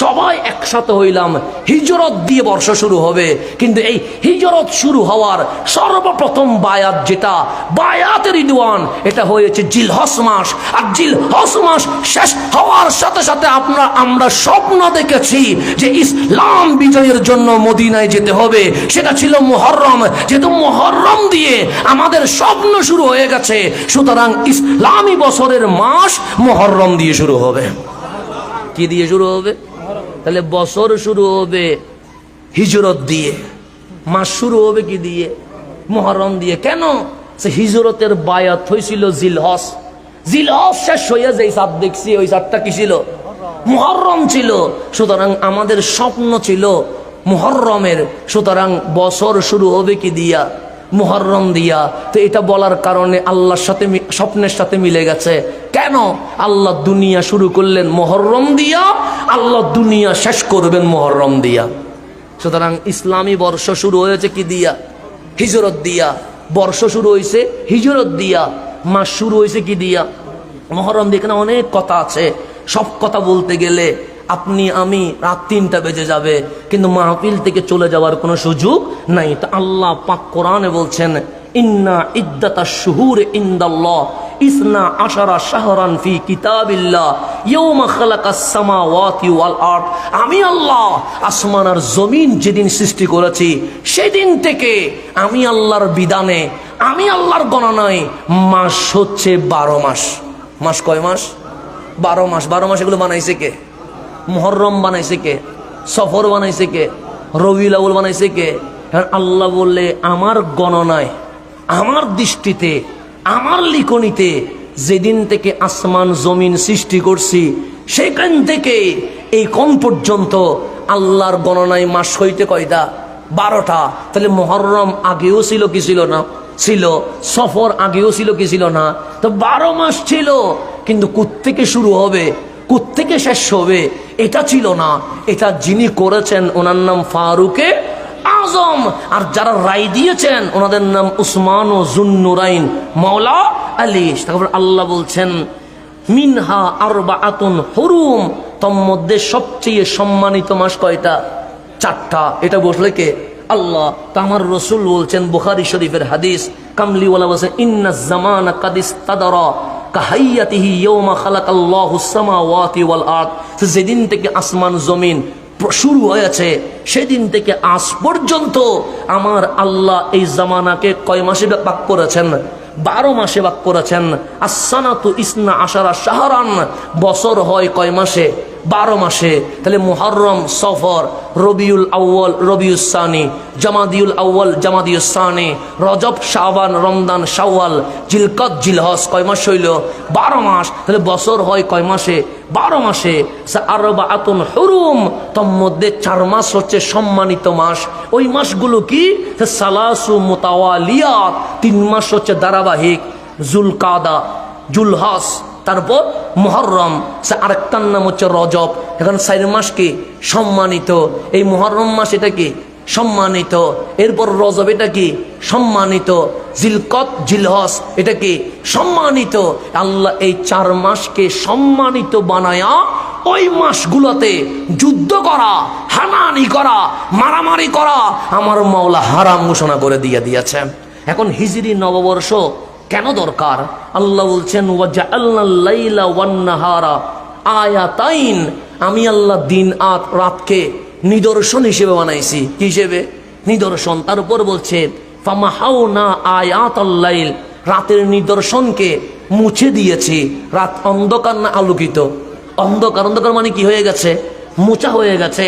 সবাই একসাথে হইলাম হিজরত দিয়ে বর্ষ শুরু হবে। কিন্তু এই হিজরত শুরু হওয়ার সর্বপ্রথম বায়াত যেটা, বায়াতে রিদওয়ান, এটা হয়েছে জিলহজ মাস। আর জিলহজ মাস শেষ হওয়ার সাথে সাথে আমরা স্বপ্ন দেখেছি যে ইসলাম বিজয়ের জন্য মদিনায় যেতে হবে, সেটা ছিল মুহররম। যেহেতু মুহররম দিয়ে আমাদের স্বপ্ন শুরু হয়ে গেছে, সুতরাং ইসলামী বছরের মাস মুহররম দিয়ে শুরু হবে। কি দিয়ে শুরু হবে? তাহলে বছর শুরু হবে হিজরত দিয়ে, মাস শুরু হবে কি দিয়ে? মুহররম দিয়ে। কেন? সে হিজরতের বায়াত হয়েছিল জিলহজ। জিলহজ শেষ হইয়া যেই চাঁদ দেখছি ওই চাঁদটা কি ছিল? মুহররম ছিল। সুতরাং আমাদের স্বপ্ন ছিল মুহররমের, সুতরাং বছর শুরু হবে কি দিয়া? মুহররম দিয়া। তো এটা বলার কারণে আল্লাহর সাথে, স্বপ্নের সাথে মিলে গেছে। কেন? আল্লাহ দুনিয়া শুরু করলেন মুহররম দিয়া, আল্লাহ দুনিয়া শেষ করবেন মুহররম দিয়া। সুতরাং ইসলামী বর্ষ শুরু হয়েছে কি দিয়া? হিজরত দিয়া। বর্ষ শুরু হয়েছে হিজরত দিয়া, মাস শুরু হয়েছে কি দিয়া? মুহররম দিয়ে। এখানে অনেক কথা আছে, সব কথা বলতে গেলে আপনি আমি রাত 3টা বেজে যাবে, কিন্তু মাহফিল থেকে চলে যাওয়ার কোনো সুযোগ নাই। তো আল্লাহ পাক কোরআনে বলছেন ইন্না ইদ্দাতাশ শুহুর ইনদাল্লাহ ইসনা আশারা শাহরান ফি কিতাবিল্লাহ ইয়াউমা খালাকাস সামাওয়াতি ওয়াল আরদ। আমি আল্লাহ আসমান আর জমিন যেদিন সৃষ্টি করেছি সেদিন থেকে আমি আল্লাহর বিধানে, আমি আল্লাহর গণনায় মাস হচ্ছে 12 মাস। মাস কয় মাস? 12 মাস। 12 মাস এগুলো বানাইছে কে? মুহররম বানাইছে কে? সফর বানাইছে কে? রবিউল আউয়াল বানাইছে কে? কারণ আল্লাহ বললে আমার গণনায়, আমার দৃষ্টিতে, আমার লিখনিতে যেদিন থেকে আসমান জমিন সৃষ্টি করছি সেখান থেকে এই কোন পর্যন্ত আল্লাহর গণনায় মাস হইতে কয়টা? 12টা। তাহলে মুহররম আগেও ছিল কি ছিল না? ছিল। সফর আগেও ছিল কি ছিল না? তো 12 মাস ছিল, কিন্তু কোত্থেকে শুরু হবে, কোত্থেকে শেষ হবে এটা ছিল না। এটা যিনি করেছেন ওনার নাম ফারুকে আজম, আর যারা রায় দিয়েছেন ওনাদের নাম উসমান ও জুন্নুরাইন মাওলা আলী। তারপর আল্লাহ বলছেন মিনহা আরবাআতুন হুরুম, তোর মধ্যে সবচেয়ে সম্মানিত মাস কয়টা? 4টা। এটা বসলে কে? আল্লাহ। তা আমার রসুল বলছেন, বুখারী শরীফের হাদিস, কামলিওয়ালা বলছেন ইন্না জামানা কাদ ইস্তাদারা কাহাইয়াতিহি ইয়াওমা খালাকাল্লাহুস সামাওয়াতি ওয়াল আরদ। যেদিন থেকে আসমান জমিন শুরু হয়েছে সেদিন থেকে আজ পর্যন্ত আমার আল্লাহ এই জামানাকে কয় মাসে ভাগ করেছেন? 12 মাসে ভাগ করেছেন। আসসানাতু ইসনা আশারা শাহরান, বছর হয় কয় মাসে? 12 মাসে। তাহলে মুহররম, সফর, রবিউল আউয়াল, রবিউস সানি, জামাদিউল আউয়াল, জামাদিউস সানি, রজব, শাবান, রমজান, শাওয়াল, জিলকদ, জিলহজ, কয় মাস হইল? 12 মাস। তাহলে বছর হয় কয় মাসে? 12 মাসে। আরবাআতুন হুরুম, তার মধ্যে 4 মাস হচ্ছে সম্মানিত মাস। ওই মাসগুলো কি? সালাসু মুতাওয়ালিয়াত, 3 মাস হচ্ছে ধারাবাহিক। জুলকাদা, জুলহজ, তারপর মুহররম, আরেকটার নাম হচ্ছে রজব। এখন 4 মাস কি সম্মানিত। এই মুহররম মাস এটা কি সম্মানিত। এরপর রজব এটা কি সম্মানিত। জিলকদ, জিলহজ এটা কি সম্মানিত। আল্লাহ এই 4 মাসকে সম্মানিত বানায়া ওই মাসগুলোতে যুদ্ধ করা, হানাহানি করা, মারামারি করা আমার মাওলা হারাম ঘোষণা করে দিয়েছে। এখন হিজরি নববর্ষ কেন দরকার? আল্লাহ বলছেন ওয়াজআলনাল লাইলা ওয়ান নাহারা আয়াতাইন, আমি আল্লাহ দিন আর রাতকে নিদর্শন হিসেবে বানাইছি। কি হিসেবে? নিদর্শন। তার উপর বলছে ফামাহাউনা আয়াতাল লাইল, রাতের নিদর্শনকে মুছে দিয়েছি। রাত অন্ধকার না আলোকিত? অন্ধকার। অন্ধকার মানে কি হয়ে গেছে? মুছা হয়ে গেছে।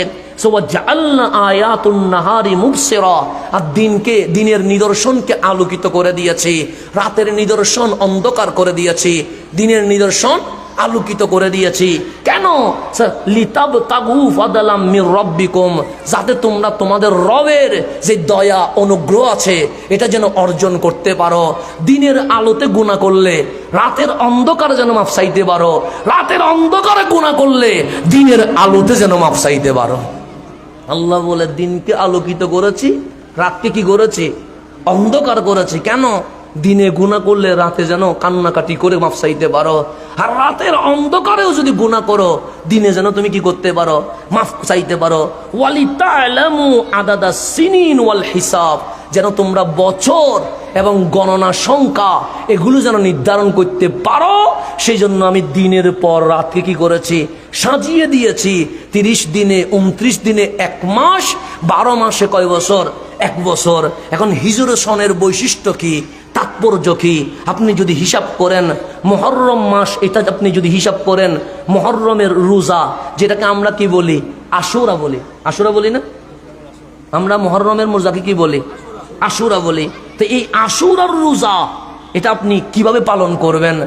আর দিনকে, দিনের নিদর্শনকে আলোকিত করে দিয়েছি, রাতের নিদর্শন অন্ধকার করে দিয়েছি, দিনের নিদর্শন আলোকিত করে দিয়েছি। কেন? লিতাবতাগু ফাদলাম মির রাব্বিকুম, যাতে তোমরা তোমাদের রবের যে দয়া অনুগ্রহ আছে এটা যেন অর্জন করতে পারো। দিনের আলোতে গুনাহ করলে রাতের অন্ধকার যেন মাপ চাইতে পারো, রাতের অন্ধকারে গুনাহ করলে দিনের আলোতে যেন মাপ চাইতে পারো। আল্লাহ বলে দিনকে আলোকিত করেছি, রাতকে কি করেছি? অন্ধকার করেছি। কেন? দিনে গুনাহ করলে রাতে যেন কান্নাকাটি করে মাফ চাইতে পারো, আর রাতের অন্ধকারেও যদি গুনাহ করো দিনে যেন তুমি কি করতে পারো? মাফ চাইতে পারো। ওয়ালিতা'লামু আদাদাস সিনিন ওয়াল হিসাব, যেন তোমরা বছর এবং গণনা সংখ্যা এগুলো যেন নির্ধারণ করতে পারো। সেই জন্য আমি দিনের পর রাতকে কি করেছি? সাজিয়ে দিয়েছি। 30 দিনে, 29 দিনে 1 মাস, 12 মাসে কয় বছর? 1 বছর। এখন হিজর সনের বৈশিষ্ট্য কি, তাৎপর্য কি? আপনি যদি হিসাব করেন মুহররম মাস, এটা আপনি যদি হিসাব করেন, মুহররমের রোজা, যেটাকে আমরা কি বলি? আশুরা বলি। আশুরা বলি না আমরা? মুহররমের রোজাকে কি বলি? আশুরা বলি। তো এই আশুরার রোজা এটা আপনি কিভাবে পালন করবেন?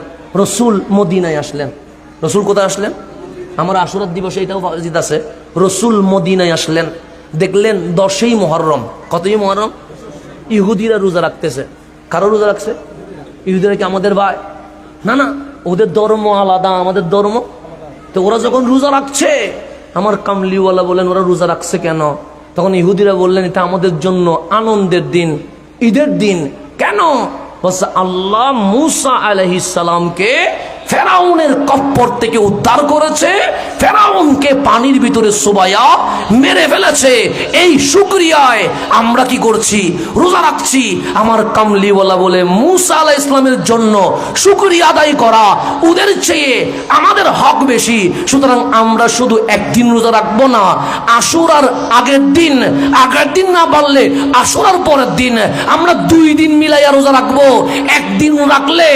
রসুল মদিনায় আসলেন। রসুল কোথায় আসলেন? আমার আশুরার দিবসে এটাও জিদ আছে। রসুল মদিনায় আসলেন, দেখলেন 10ই মুহররম। কতই মুহররম? ইহুদিরা রোজা রাখতেছে। কারো রোজা রাখছে? ইহুদিরা কি আমাদের ভাই? না না, ওদের ধর্ম আলাদা, আমাদের ধর্ম। তো ওরা যখন রোজা রাখছে, আমার কামলিওয়ালা বলেন ওরা রোজা রাখছে কেন? তখন ইহুদিরা বললেন এটা আমাদের জন্য আনন্দের দিন, ঈদের দিন। কেন? বলছে আল্লাহ মুসা আলাইহিস সালামকে ফেরাউনের কপ্পর থেকে উদ্ধার করেছে, ফেরাউনকে পানির ভিতরে চুবাইয়া মেরে ফেলেছে। এই শুকরিয়ায় আমরা কি করছি? রোজা রাখছি। আমার কামলিওয়ালা বলে মুসা আলাইহিস সালামের জন্য শুকরিয়া আদায় করা ওদের চেয়ে আমাদের হক বেশি। সুতরাং আমরা শুধু একদিন রোজা রাখবো না, আশুরার আগের দিন, আগের দিন না পারলে আশুরার পরের দিন আমরা 2 দিন মিলাইয়া রোজা রাখবো। একদিন রাখলে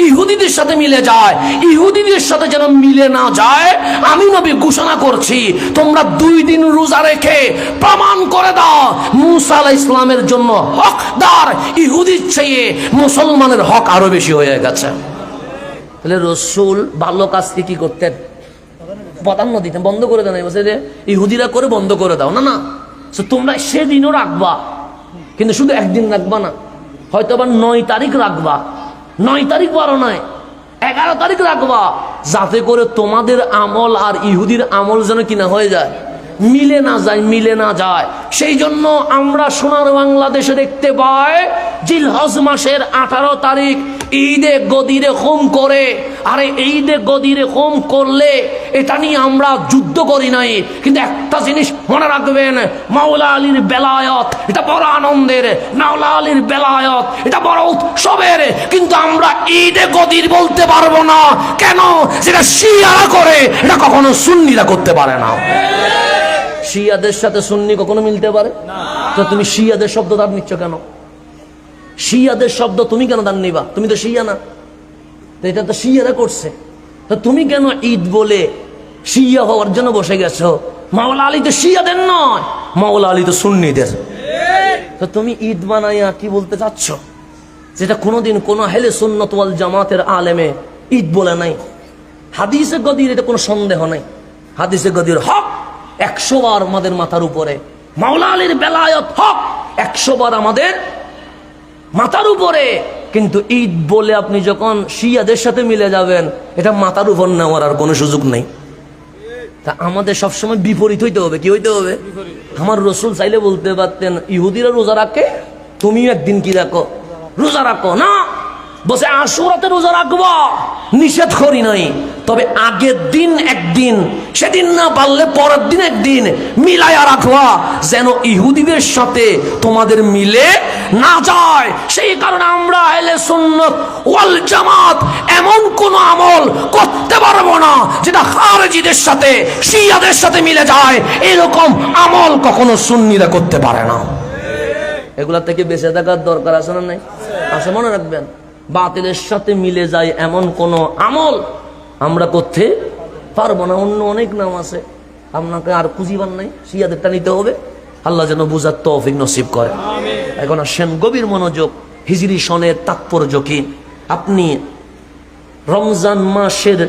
ইহুদিদের সাথে মিলে যায়, ইহুদিদের সাথে যেন মিলে না যায় আমি নবী ঘোষণা করছি তোমরা 2 দিন রোজা রেখে প্রমাণ করে দাও মুসা আলাইহিস সালামের জন্য হকদার ইহুদির চেয়ে মুসলমানের হক আরো বেশি হয়ে গেছে। তাহলে রসুল ভালো কাজকে কি করতেন? প্রাধান্য দিতেন। বন্ধ করে দেন বলছে যে ইহুদিরা করে বন্ধ করে দাও, না না, তোমরা সেদিনও রাখবা, কিন্তু শুধু একদিন রাখবা না, হয়তো আবার 9 তারিখ রাখবা, 9 তারিখ 12 নয় 11 তারিখ রাখবা, যাতে করে তোমাদের আমল আর ইহুদির আমল যেন কিনা হয়ে যায়, মিলে না যায়, মিলে না যায়। সেই জন্য আমরা সোনার বাংলাদেশে দেখতে পাই জিলহজ মাসের 18 তারিখ ঈদে গদিরে হোম করে। আরে ঈদে গদিরে হোম করলে এটা নিয়ে আমরা যুদ্ধ করি নাই, কিন্তু একটা জিনিস মনে রাখবেন, মাওলা আলীর বেলায়ত এটা বড় আনন্দের, মাওলা আলীর বেলায়ত এটা বড় উৎসবের, কিন্তু আমরা ঈদে গদির বলতে পারবো না। কেন? যেটা শিয়ারা করে এটা কখনো সুন্নিরা করতে পারে না। শিয়াদের সাথে সুন্নি কখনো মিলতে পারে তো তুমি শিয়াদের শব্দ দান নিচ্ছ কেন? শিয়াদের শব্দ তুমি কেন দান নিবা? তুমি তো শিয়া না, তো এটা তো শিয়ারা করছে, তো তুমি কেন ঈদ বলে শিয়া হওয়ার জন্য বসে গেছো? মাওলা আলী তো শিয়াদের নয়, মাওলা আলী তো সুন্নিদের। তো তুমি ঈদ বানাইয়া কি বলতে চাচ্ছ? যেটা কোনোদিন কোন আহলে সুন্নাত ওয়াল জামাতের আলেমে ঈদ বলে নাই। হাদিসে গদির এটা কোনো সন্দেহ নাই, হাদিসে গদির হক 100 বার আমাদের মাথার উপরে, মাওলা আলীর বেলায়ত হক 100 বার আমাদের মাথার উপরে। কিন্তু ঈদ বলে আপনি যখন শিয়াদের সাথে মিলে যাবেন, এটা মাথার উপর নেওয়ার আর কোনো সুযোগ নেই। তা আমাদের সবসময় বিপরীত হইতে হবে। কি হইতে হবে? আমার রসুল চাইলে বলতে পারতেন ইহুদিরা রোজা রাখে, তুমিও একদিন কি রাখো, রোজা রাখো না, বসে আশুরাতে রোজা রাখবো, নিষেধ করি নাই। তবে আগের দিন একদিন, সেদিন না পারলে পরের দিন একদিন মিলাইয়া রাখবা, যেন ইহুদিদের সাথে তোমাদের মিলে না যায়। সেই কারণে আমরা আহলে সুন্নাত ওয়াল জামাত এমন কোন আমল করতে পারবো না যেটা খারেজিদের সাথে শিয়াদের সাথে মিলে যায়। এরকম আমল কখনো সুন্নিরা করতে পারে না। এগুলা থেকে বেঁচে থাকার দরকার আছে না নাই? আছে, মনে রাখবেন। বাতিলের সাথে মিলে যায় এমন কোন আমল আমরা করতে পারবো না। অন্য অনেক নাম আছে, আপনাকে আর খুঁজিবার নাই, শিয়াদেরটা নিতে হবে। আল্লাহ যেন বুঝার তৌফিক নসিব করে। এখন আসেন গভীর মনোযোগ, হিজরি সনের তাৎপর্য কি। আপনি রমজান মাসের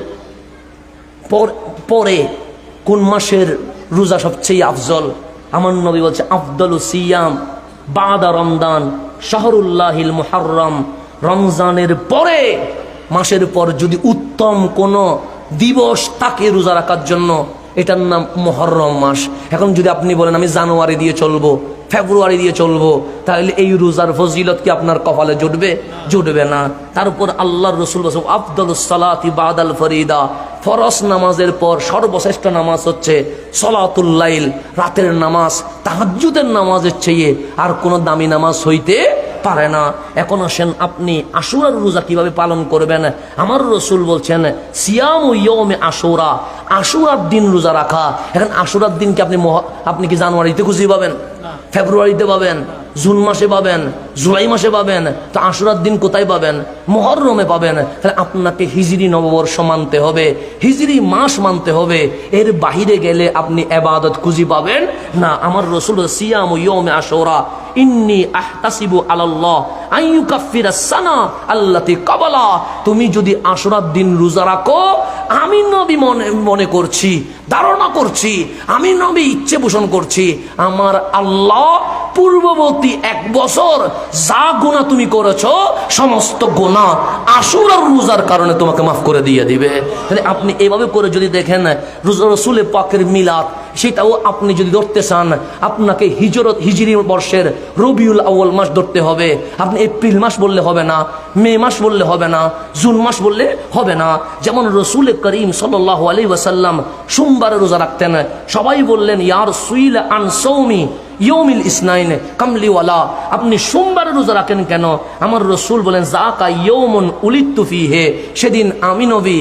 পরে কোন মাসের রোজা সবচেয়ে আফজল? আমার নবী বলছে আফদলু সিয়াম বাদা রমজান শাহরুল্লাহিল মুহাররম। রমজানের পরে, মাসের পর যদি উত্তম কোন দিবস থাকে রোজা রাখার জন্য, এটার নাম মুহররম মাস। এখন যদি আপনি বলেন আমি জানুয়ারি দিয়ে চলবো, ফেব্রুয়ারি দিয়ে চলবো, তাহলে এই রোজার ফজিলত কি আপনার কপালে জুটবে? জুটবে না। তারপর আল্লাহর রাসূল বলেন আফদালুস সালাতি বাদাল ফরিদা, ফরজ নামাজের পর সর্বশ্রেষ্ঠ নামাজ হচ্ছে সলাতুল লাইল, রাতের নামাজ। তাহাজ্জুদের নামাজের চেয়ে আর কোনো দামি নামাজ হইতে পারে না। এখন আসেন আপনি আশুরার রোজা কিভাবে পালন করবেন। আমার রসুল বলছেন সিয়ামু ইয়াউমে আশুরা, আশুরার দিন রোজা রাখা। এখন আশুরার দিন কি আপনি কি জানুয়ারিতে খুঁজে পাবেন, ফেব্রুয়ারিতে পাবেন, জুন মাসে পাবেন, জুলাই মাসে পাবেন? তো আশুরার দিন কোথায় পাবেন? মুহররমে পাবেন। তাহলে আপনাকে হিজরি নববর্ষ মানতে হবে, হিজরি মাস মানতে হবে। এর বাহিরে গেলে আপনি ইবাদত খুঁজে পাবেন না। আমার রাসূল সিয়ামু ইয়াউমে আশুরা ইন্নী আহতাসিবু আলাল্লাহ আইয়ুকাফিরাস সানা আল্লাতী ক্বাবালা। তুমি যদি আশুরার দিন রোজা রাখো, আমি নবী মনে করছি, ধারণা করছি, আমি নবী ইচ্ছে পোষণ করছি, আমার আল্লাহ পূর্ববর্তী 1 বছর যা গুনাহ তুমি করেছো সমস্ত গুনাহ আশুরার রোজার কারণে তোমাকে মাফ করে দিয়ে দিবে। তাহলে আপনি এভাবে করে যদি দেখেন রাসূল পাকের মিলাদ, সেটাও আপনি যদি ধরতে চান, আপনাকে হিজরি বর্ষের রবিউল আউয়াল মাস ধরতে হবে। আপনি এপ্রিল মাস বললে হবে না, মে মাস বললে হবে না, জুন মাস বললে হবে না। যেমন রাসূল করিম সাল্লাল্লাহু আলাইহি ওয়াসাল্লাম সোমবারে রোজা রাখতেন। সবাই বললেন ইয়া রাসূল আন সাওমি ইয়ৌমিল ইসনাইন কামলিওয়ালা, আপনি সোমবারে রোজা রাখেন কেন? আমার রসুল বলেন জাকা ইয়ৌমুন উলিদতু ফীহি, সেদিন আমি নবী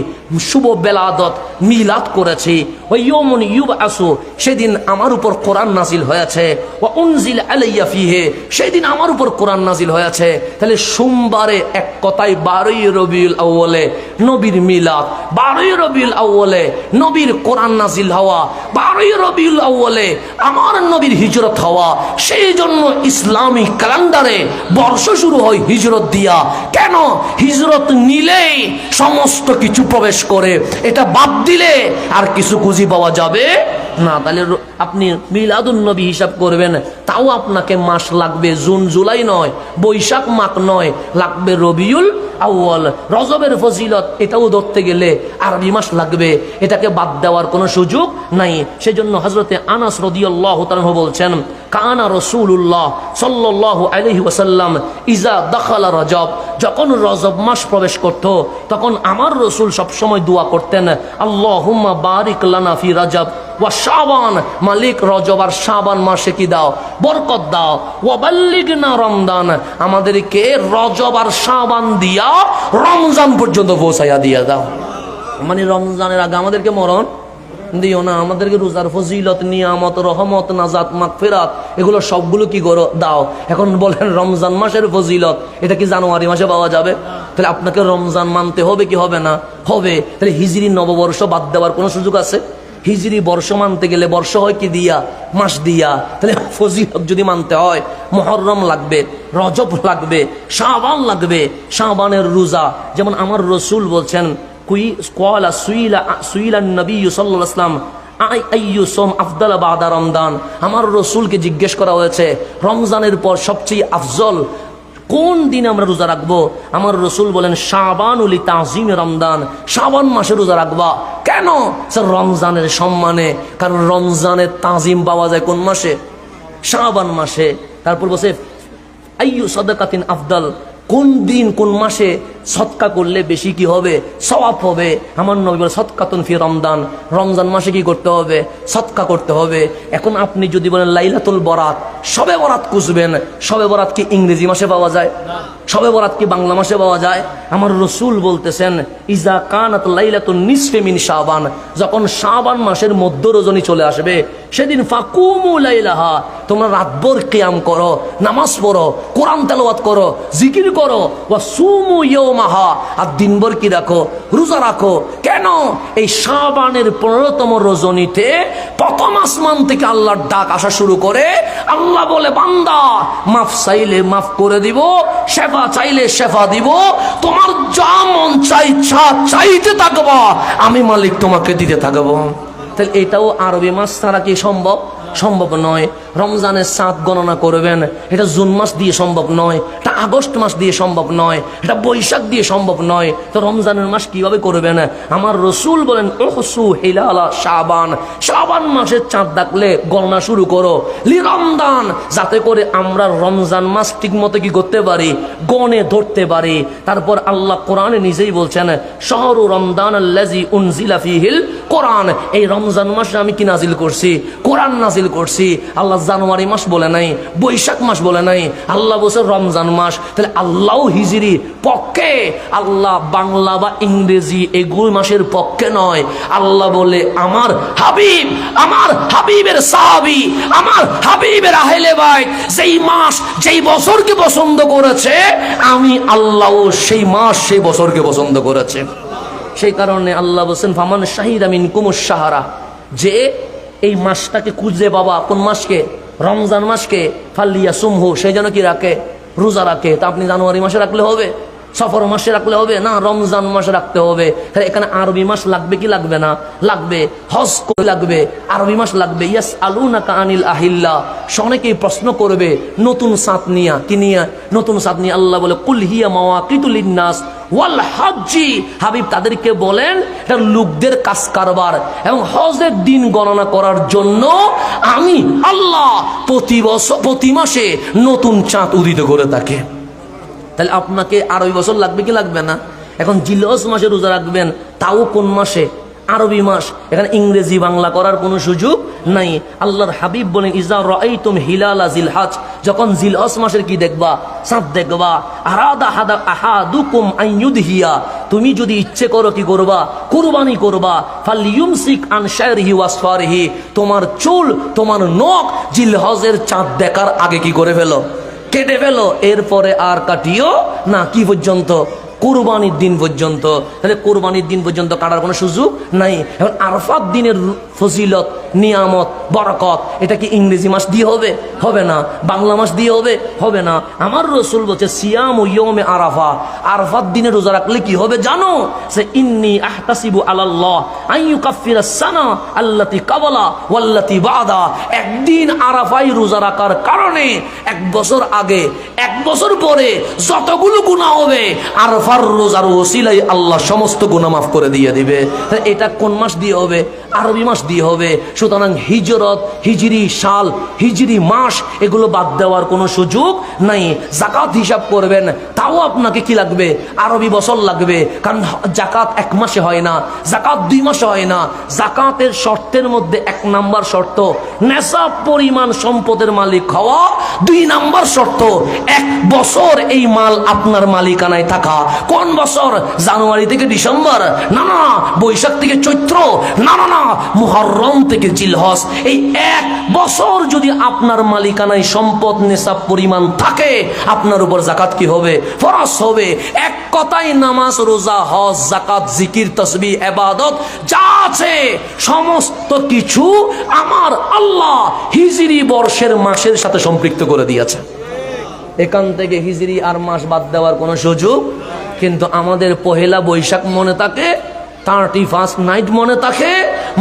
শুভ বেলাদত মিলাদ করেছি। ওয়া ইয়ৌমুন ইউবআসু, সেদিন আমার উপর কোরআন নাজিল হয়েছে। ওয়া উনজিল আলাইয়া ফীহি, সেদিন আমার উপর কোরআন নাজিল হয়েছে। তাহলে সোমবারে এক কথায় 12ই রবিউল আউয়ালে নবীর মিলাদ, 12ই রবিউল আউয়ালে নবীর কোরআন নাজিল হওয়া, 12ই রবিউল আউয়ালে আমার নবীর হিজরত হওয়া। সেই জন্য ইসলামিক ক্যালেন্ডারে বর্ষ শুরু হয় হিজরত দিয়া। কেন? হিজরত নিলেই সমস্ত কিছু প্রবেশ করে, এটা বাদ দিলে আর কিছু খুঁজে পাওয়া যাবে না। তাহলে আপনি মিলাদুন নবী হিসাব করবেন, তাও আপনাকে মাস লাগবে জুন জুলাই নয়, বৈশাখ মাস নয়, লাগবে রবিউল আউয়াল। রজবের ফজিলত এটাও ধরতে গেলে আরবি মাস লাগবে, এটাকে বাদ দেওয়ার কোনো সুযোগ নাই। সেজন্য হযরতে আনাস রাদিয়াল্লাহু তাআলা বলছেন কানা রাসূলুল্লাহ সাল্লাল্লাহু আলাইহি ওয়াসাল্লাম ইজা দাখালা রজব, যখন রজব মাস প্রবেশ করত তখন আমার রাসূল সবসময় দোয়া করতেন আল্লাহুম্মা বারিক লানা ফি রজব ওয়া শাবান, মালিক রজব আর শাবান মাসে কি দাও? বরকত দাও। ওয়া বাল্লিগনা রমজান, আমাদেরকে রজব আর শাবান দিয়া রমজান পর্যন্ত পৌঁছাইয়া দিয়া দাও। মানে রমজানের আগে আমাদেরকে মরণ দিও না, আমাদেরকে রোজার ফজিলত, নিয়ামত, রহমত, নাজাত, মাগফিরাত এগুলো সবগুলো কি করো দাও। এখন বলেন রমজান মাসের ফজিলত এটা কি জানুয়ারি মাসে পাওয়া যাবে? তাহলে আপনাকে রমজান মানতে হবে কি হবে না? হবে। তাহলে হিজরি নববর্ষ বাদ দেওয়ার কোনো সুযোগ আছে? হিজরি বর্ষ মানতে গেলে বর্ষ হয় কি দিয়া? মাস দিয়া। তাহলে ফজিলত যদি মানতে হয় মুহররম লাগবে, রজব লাগবে, শাবান লাগবে। শাবানের রোজা যেমন আমার রসুল বলছেন, আমার রসুলকে জিজ্ঞেস করা হয়েছে রমজানের পর সবচেয়ে আফজল কোন দিন আমরা রোজা রাখবো? আমার রসুল বলেন শাবানুল তাজিম রমজান, শাবান মাসে রোজা রাখবা। কেন? স্যার রমজানের সম্মানে, কারণ রমজানের তাজিম পাওয়া যায় কোন মাসে? শাবান মাসে। তারপর বসে আইয়ু সাদাকাতিন আফদাল, কোন দিন কোন মাসে সৎকা করলে বেশি কি হবে? সওয়াব হবে। আমার নবী বলে সৎকাতুন ফি রমজান, রমজান মাসে কি করতে হবে? সৎকা করতে হবে। এখন আপনি যদি বলেন লাইলাতুল বরাত, শবে বরাত খুঁজবেন, শবে বরাত কি ইংরেজি মাসে পাওয়া যায়? শবে বরাত কি বাংলা মাসে পাওয়া যায়? আমার রসুল বলতেছেন ইজা কানাত লাইলাতুন নিসফে মিন শাবান, যখন শাবান মাসের মধ্য রজনী চলে আসবে সেদিন ফাকুমু লাইলাহা, তোমরা রাতভর কিয়াম করো, নামাজ পড়ো, কোরআন তেলাওয়াত করো, জিকির করো, ওয়া সুমু ইয়াওমাহা, আর দিনভর কি রাখো? রোজা রাখো। কেন? এই শাবানের 15তম রজনীতে প্রথম আসমান থেকে আল্লাহর ডাক আসা শুরু করে। আল্লাহ বলে বান্দা মাফ চাইলে মাফ করে দিব, শেফা চাইলে শেফা দিব, তোমার যা মন চাই চাইতে থাকবা, আমি মালিক তোমাকে দিতে থাকবো। তাহলে এটাও আরবি মাস ছাড়া কি সম্ভব? সম্ভব নয়। রমজানের চাঁদ গণনা করবেন, এটা জুন মাস দিয়ে সম্ভব নয়, এটা আগস্ট মাস দিয়ে সম্ভব নয়, এটা বৈশাখ দিয়ে সম্ভব নয়। তো রমজানের মাস কিভাবে করবেন? আমার রসুল বলেন উহসু হিলালা শাবান, শাবান মাসের চাঁদ দেখলে গণনা শুরু করো লি রমজান, যাতে করে আমরা রমজান মাস ঠিক মতো কি করতে পারি? গণে ধরতে পারি। তারপর আল্লাহ কোরআনে নিজেই বলছেন শাহরু রমজান আল্লাযী উনজিলা ফীহিল কোরআন, এই রমজান মাসে আমি কি নাজিল করছি? কোরআন নাজিল করছি। আল্লাহ জানুয়ারি মাস বলে নাই, বৈশাখ মাস বলে নাই, আল্লাহ বলছে রমজান মাস। তাহলে আল্লাহ হিজরি পক্ষে, আল্লাহ বাংলা বা ইংরেজি এগুলো মাসের পক্ষে নয়। আল্লাহ বলে আমার হাবিব, আমার হাবিবের সাহাবী, আমার হাবিবের আহলে বাইত যেই মাস যেই বছরকে পছন্দ করেছে, আমি আল্লাহ সেই মাস সেই বছরকে পছন্দ করেছে। সেই কারণে আল্লাহ বলছেন ফামান শাহিদা মিনকুমুশ শাহরা, যে এই মাসটাকে খুঁজে বাবা, কোন মাসকে? রমজান মাসকে, ফালিয়া সুমহু, সেই যেন কি রাখে? রোজা রাখে। তা আপনি জানুয়ারি মাসে রাখলে হবে? সফর মাসে রাখলে হবে না? রমজান মাসে রাখতে হবে। তাহলে এখানে আরবি মাস লাগবে কি লাগবে না? লাগবে। হজ লাগবে, আরবি মাস লাগবে। ইয়াস আলুনাকা আনিল আহিল্লা, অনেকেই প্রশ্ন করবে নতুন সাত নিয়া, কি নিয়া? নতুন সাত নিয়ে। আল্লাহ বলে কুল হিয়া মাওয়াকিতু লিন্নাস ওয়াল হজ্জি, হাবিব তাদেরকে বলেন এটা লোকদের কাজ কারবার এবং হজের দিন গণনা করার জন্য আমি আল্লাহ প্রতি বছর প্রতি মাসে নতুন চাঁদ উদিত করে থাকে। তাহলে আপনাকে আরবি বছর লাগবে কি লাগবে না? এখন জিলহজ মাসে রোজা রাখবেন, তাও কোন মাসে? আরবি মাস। এখানে ইংরেজি বাংলা করার কোনো সুযোগ নাই। আল্লাহর হাবিব বলেন ইজা রাআইতুম হিলালা জিলহজ, যখন জিলহজ মাসের কি দেখবা? চাঁদ দেখবা। আরাদা হাদা আহাদুকুম আন ইউদহিয়া, তুমি যদি ইচ্ছে করো কি করবা? কুরবানি করবা। ফালইউমসিক আন শারিহি ওয়াসফারিহি, তোমার চুল তোমার নখ জিলহজের চাঁদ দেখার আগে কি করে ফেলো? কেটে ফেলো। এরপরে আর কাটিও না। কি পর্যন্ত? কুরবানির দিন পর্যন্ত। তাহলে কুরবানির দিন পর্যন্ত কাটার কোনো সুযোগ নাই। এখন আরাফাত দিনের ফজিলত, নিয়ামত, বরকত, এটা কি ইংরেজি মাস দিয়ে হবে? হবে না। বাংলা মাস দিয়ে হবে? হবে না। আমার রসুল বলছে সিয়াম ইয়াউমে আরাফা, আরাফাত দিনে রোজা রাখলে কি হবে জানো? সে ইন্নী আহতাসিবু আলাল্লাহ আন ইউকাফিরাস সানা আল্লাতী কাবালা ওয়াল্লাতী বাদা, একদিন আরাফায় রোজা রাখার কারণে এক বছর আগে এক বছর পরে যতগুলো গুনাহ হবে আরাফার রোজার ওসিলায় আল্লাহ সমস্ত গুনাহ মাফ করে দিয়ে দিবে। এটা কোন মাস দিয়ে হবে? আরবি মাস দিয়ে হবে। সুতরাং হিজরত, হিজরি সাল, হিজরি মাস এগুলো বাদ দেওয়ার কোনো সুযোগ নাই। জাকাত হিসাব করবেন, তাও আপনাকে কি লাগবে? আরবি বছর লাগবে। কারণ জাকাত এক মাসে হয় না, জাকাত 2 মাসে হয় না। জাকাতের শর্তের মধ্যে 1 নাম্বার শর্ত নেশাব পরিমাণ সম্পদের মালিক হওয়া, 2 নাম্বার শর্ত 1 বছর এই মাল আপনার মালিকানায় থাকা। কোন বছর? জানুয়ারি থেকে ডিসেম্বর না, না বৈশাখ থেকে চৈত্র না, না মুহররম থেকে জিলহজ, এই 1 বছর যদি আপনার মালিকানায় সম্পদ নেশাব পরিমাণ থাকে, আপনার উপর যাকাত কি হবে? ফরজ হবে। এক কথায় নামাজ, রোজা, হজ, যাকাত, জিকির, তাসবিহ, ইবাদত যা আছে সমস্ত কিছু আমার আল্লাহ হিজরি বর্ষের মাসের সাথে সম্পৃক্ত করে দিয়েছে। এখান থেকে হিজরি আর মাস বাদ দেওয়ার কোনো সুযোগ। কিন্তু আমাদের পহেলা বৈশাখ মনে থাকে, 31 নাইট মনে থাকে,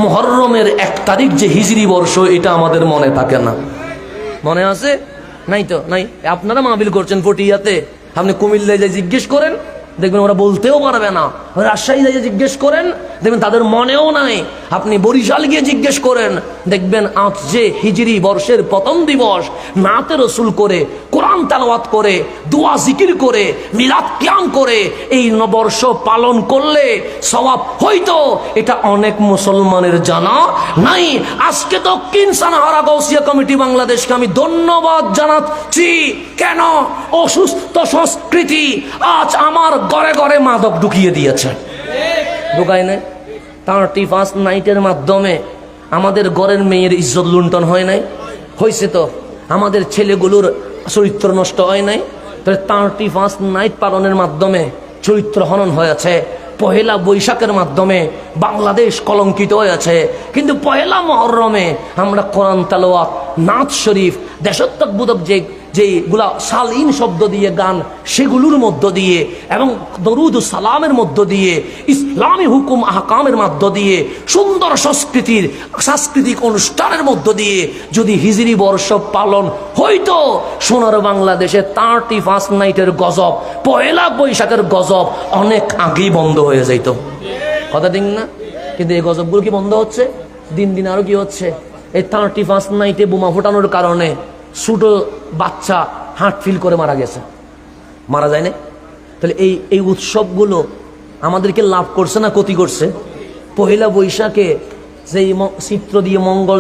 মুহররমের 1 তারিখ যে হিজরি বর্ষ এটা আমাদের মনে থাকে না। মনে আছে? নাই তো নাই। আপনারা মাহফিল করছেন পটিয়াতে, আপনি কুমিল্লায় যে জিজ্ঞেস করেন দেখবেন ওরা বলতেও পারবে না। রাজশাহী যে জিজ্ঞেস করেন দেখবেন তাদের মনেও নাই। আপনি বরিশাল গিয়ে জিজ্ঞেস করেন দেখবেন আজ যে হিজরি বর্ষের প্রথম দিবস, নাতে রসুল করে, কোরআন তেলাওয়াত করে, দোয়া জিকির করে, মিলাদ কিয়াম করে এই নববর্ষ পালন করলে সওয়াব হইতো, এটা অনেক মুসলমানের জানা নাই। আজকে দক্ষিণ সানাহারা গাউসিয়া কমিটি বাংলাদেশকে আমি ধন্যবাদ জানাচ্ছি। কেন? অসুস্থ সংস্কৃতি আজ আমার ঘরে ঘরে মাদক ঢুকিয়ে দিয়েছে। ঢুকায় না? 31 নাইটের মাধ্যমে আমাদের ঘরের মেয়ের ইজ্জত লুণ্ঠন হয় নাই? হয়েছে তো। আমাদের ছেলেগুলোর চরিত্র নষ্ট হয় নাই? তাহলে 31 নাইট পালনের মাধ্যমে চরিত্র হনন হয়েছে। পহেলা বৈশাখের মাধ্যমে বাংলাদেশ কলঙ্কিত হয়েছে। কিন্তু পহেলা মুহররমে আমরা কোরআন তেলাওয়াত, নাচ শরীফ, দেশত্ববোধক যেগুলা শালীন শব্দ দিয়ে গান, সেগুলোর মধ্য দিয়ে এবং দরুদ সালামের মধ্য দিয়ে, ইসলামী হুকুম আহকামের মধ্য দিয়ে, সুন্দর সংস্কৃতির সাংস্কৃতিক অনুষ্ঠানের মধ্য দিয়ে যদি হিজরি বর্ষ পালন হইতো, সোনার বাংলাদেশে 31 নাইটের গজব, পহেলা বৈশাখের গজব অনেক আগেই বন্ধ হয়ে যাইত। কথা ঠিক না? কিন্তু এই গজবগুলো কি বন্ধ হচ্ছে? দিন দিন আরো কি হচ্ছে? এই 31 নাইটে বোমা ফোটানোর কারণে ছোট বাচ্চা হার্ট ফিল করে মারা গেছে। মারা যায় না? তাহলে এই উৎসবগুলো আমাদেরকে লাভ করছে না ক্ষতি করছে? পহেলা বৈশাখে সেই চিত্র দিয়ে মঙ্গল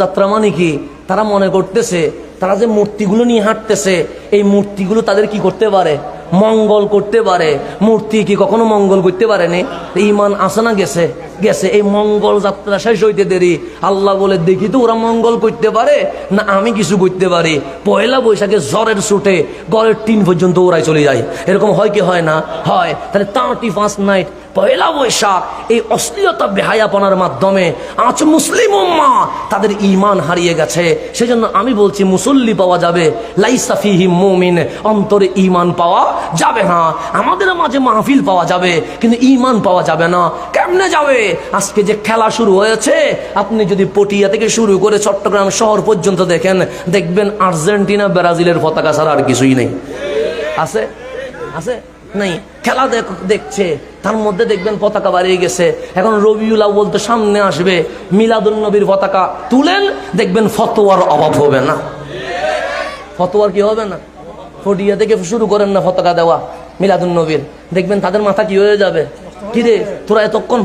যাত্রা মানে কি? তারা মনে করতেছে তারা যে মূর্তিগুলো নিয়ে হাঁটতেছে, এই মূর্তিগুলো তাদের কি করতে পারে? মঙ্গল করতে পারে। মূর্তি কি কখনো মঙ্গল করতে পারেনি? ঈমান আছে না গেছে? গেছে। এই মঙ্গল যাত্রা শেষ হইতে দেরি। আল্লাহ বলে দেখি তো ওরা মঙ্গল করতে পারে না আমি কিছু করতে পারি। পয়লা বৈশাখে জ্বরের ছুটে ঘরের টিন পর্যন্ত ওরাই চলে যায়। এরকম হয় কি হয় না? হয়। তাহলে 31 নাইট পয়লা বৈশাখ এই অশ্লীলতা বেহায়াপনার মাধ্যমে আজ মুসলিম উম্মাহ তাদের ঈমান হারিয়ে গেছে। সেজন্য আমি বলছি মুসল্লি পাওয়া যাবে, লাইসা ফিহি মুমিন, অন্তরে ঈমান পাওয়া যাবে না। আমাদের মাঝে মাহফিল পাওয়া যাবে কিন্তু ঈমান পাওয়া যাবে না। কেমনে যাবে? আজকে যে খেলা শুরু হয়েছে, আপনি যদি পটিয়া থেকে শুরু করে চট্টগ্রাম শহর পর্যন্ত দেখবেন আর্জেন্টিনা ব্রাজিলের পতাকা ছাড়া আর কিছুই নেই। আছে? আছে? নাই। খেলা দেখছে, তার মধ্যে দেখবেন পতাকা বাড়িয়ে গেছে। এখন রবিউল আউয়াল তো সামনে আসবে, মিলাদুন নবীর পতাকা তুলেন, দেখবেন ফতোয়ার অভাব হবে না। ফতোয়ার কি হবে না? ফটিয়া থেকে শুরু করেন না পতাকা দেওয়া মিলাদুন নবীর, দেখবেন তাদের মাথা কি হয়ে যাবে, কিরে তোরা এতক্ষণ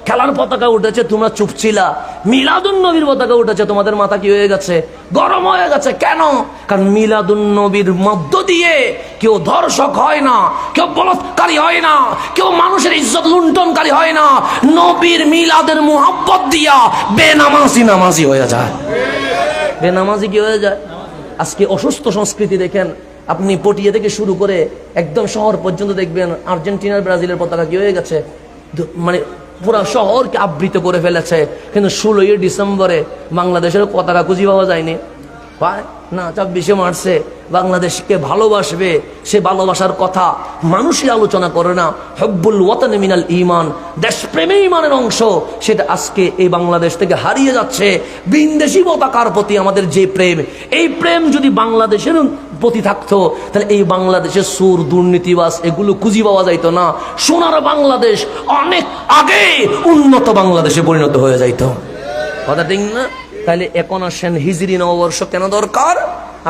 খেলার পতাকা উঠেছে তোমরা চুপ ছিলা, মিলাদুন নবীর পতাকা উঠেছে তোমাদের মাথা কি হয়ে গেছে, গরম হয়ে গেছে। কেন? কারণ মিলাদুন নবীর মধ্য দিয়ে কেউ ধর্ষক হয় না, কেউ বলৎকারী হয় না, কেউ মানুষের ইজ্জত লুণ্ঠনকারী হয় না। নবীর মিলাদের মুহাব্বত দিয়া বেনামাজি হয়ে যায়। বেনামাজি কি হয়ে যায়? আজকে অসুস্থ সংস্কৃতি দেখেন, আপনি পটিয়া থেকে শুরু করে একদম শহর পর্যন্ত দেখবেন আর্জেন্টিনার ব্রাজিলের পতাকা কি হয়ে গেছে, মানে পুরো শহরকে আবৃত করে ফেলেছে। কিন্তু 16ই ডিসেম্বরে বাংলাদেশের পতাকা খুঁজে পাওয়া যায়নি। পায় না। 24শে মার্চে বাংলাদেশকে ভালোবাসবে, সে ভালোবাসার কথা মানুষই আলোচনা করে না। হব্বুল ওয়াতান মিনাল ঈমান, দেশপ্রেমে ঈমানের অংশ, সেটা আজকে এই বাংলাদেশ থেকে হারিয়ে যাচ্ছে। বিদেশি পতাকার প্রতি আমাদের যে প্রেম, এই প্রেম যদি বাংলাদেশের প্রতি থাকতো তাহলে এই বাংলাদেশের সুর, দুর্নীতিবাজ এগুলো খুঁজে পাওয়া যাইতো না। সোনার বাংলাদেশ অনেক আগে উন্নত বাংলাদেশে পরিণত হয়ে যাইতো। কথা ঠিক না? তাহলে এখন আসেন হিজরি নববর্ষ কেন দরকার?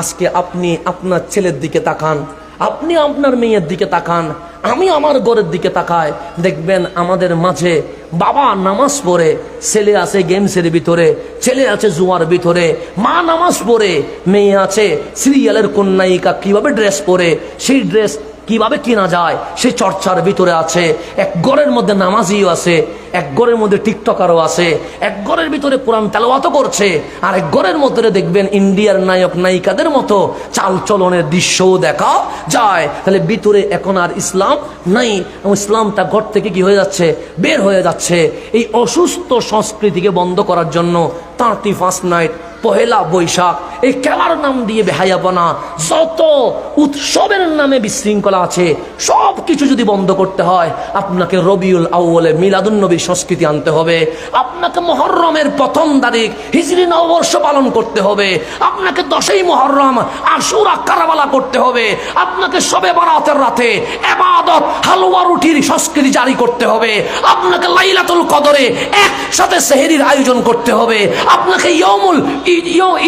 আজকে আপনি আপনার ছেলের দিকে তাকান, আপনি আপনার মেয়ের দিকে তাকান, আমি আমার ঘরের দিকে তাকাই, দেখবেন আমাদের মাঝে বাবা নামাজ পড়ে, ছেলে আছে গেমসের ভিতরে, ছেলে আছে জুয়ার ভিতরে, মা নামাজ পড়ে, মেয়ে আছে সিরিয়ালের কোন নায়িকা কিভাবে ড্রেস পরে সেই ড্রেস কিভাবে কেনা যায় সেই চর্চার ভিতরে আছে। এক ঘরের মধ্যে নামাজিও আছে, এক ঘরের মধ্যে টিকটকারও আছে, এক ঘরের ভিতরে কোরআন তেলাওয়াতও করছে, আর এক ঘরের মধ্যে দেখবেন ইন্ডিয়ার নায়ক নায়িকাদের মতো চাল চলনের দৃশ্যও দেখা যায়। তাহলে ভিতরে এখন আর ইসলাম নাই, ইসলামটা ঘর থেকে কি হয়ে যাচ্ছে, বের হয়ে যাচ্ছে। এই অসুস্থ সংস্কৃতিকে বন্ধ করার জন্য 31 নাইট, পহেলা বৈশাখ, এই খেলার নাম দিয়ে বেহায়াপনা, যত উৎসবের নামে বিশৃঙ্খলা আছে, সব কিছু যদি বন্ধ করতে হয়, আপনাকে রবিউল আউয়ালে মিলাদুন নবীর সংস্কৃতি আনতে হবে, আপনাকে মুহররমের 1ম তারিখ হিজরি নববর্ষ পালন করতে হবে, আপনাকে 10ই মুহররম আশুরা কারবালা করতে হবে, আপনাকে শবে বরাতের রাতে ইবাদত হালুয়া রুটির সংস্কৃতি জারি করতে হবে, আপনাকে লাইলাতুল কদরে একসাথে সেহরির আয়োজন করতে হবে, আপনাকে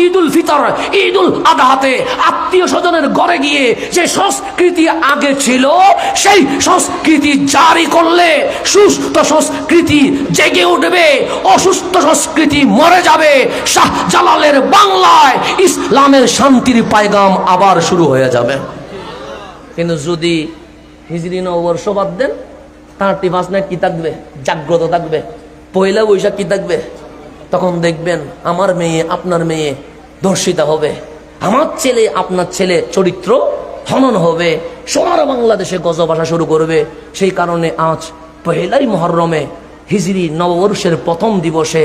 ঈদুল ফিতর, ঈদুল আদহাতে আত্মীয় স্বজনের ঘরে গিয়ে যে সংস্কৃতি আগে ছিল সেই সংস্কৃতি জারি করলে সুস্থ সংস্কৃতি জেগে উঠবে, অসুস্থ সংস্কৃতি মরে যাবে। শাহ জালালের বাংলায় ইসলামের শান্তির পায়গাম আবার শুরু হয়ে যাবে। কিন্তু যদি হিজরি নববর্ষ বাদ দেন, 31 নাইট কি থাকবে, জাগ্রত থাকবে। পয়লা বৈশাখ কি থাকবে, তখন দেখবেন আমার মেয়ে আপনার মেয়ে ধর্ষিতা হবে, আমার ছেলে আপনার ছেলে চরিত্র হনন হবে, সারা বাংলাদেশে গজব আসা শুরু করবে। সেই কারণে আজ পহেলাই মুহররমে হিজরি নববর্ষের 1ম দিবসে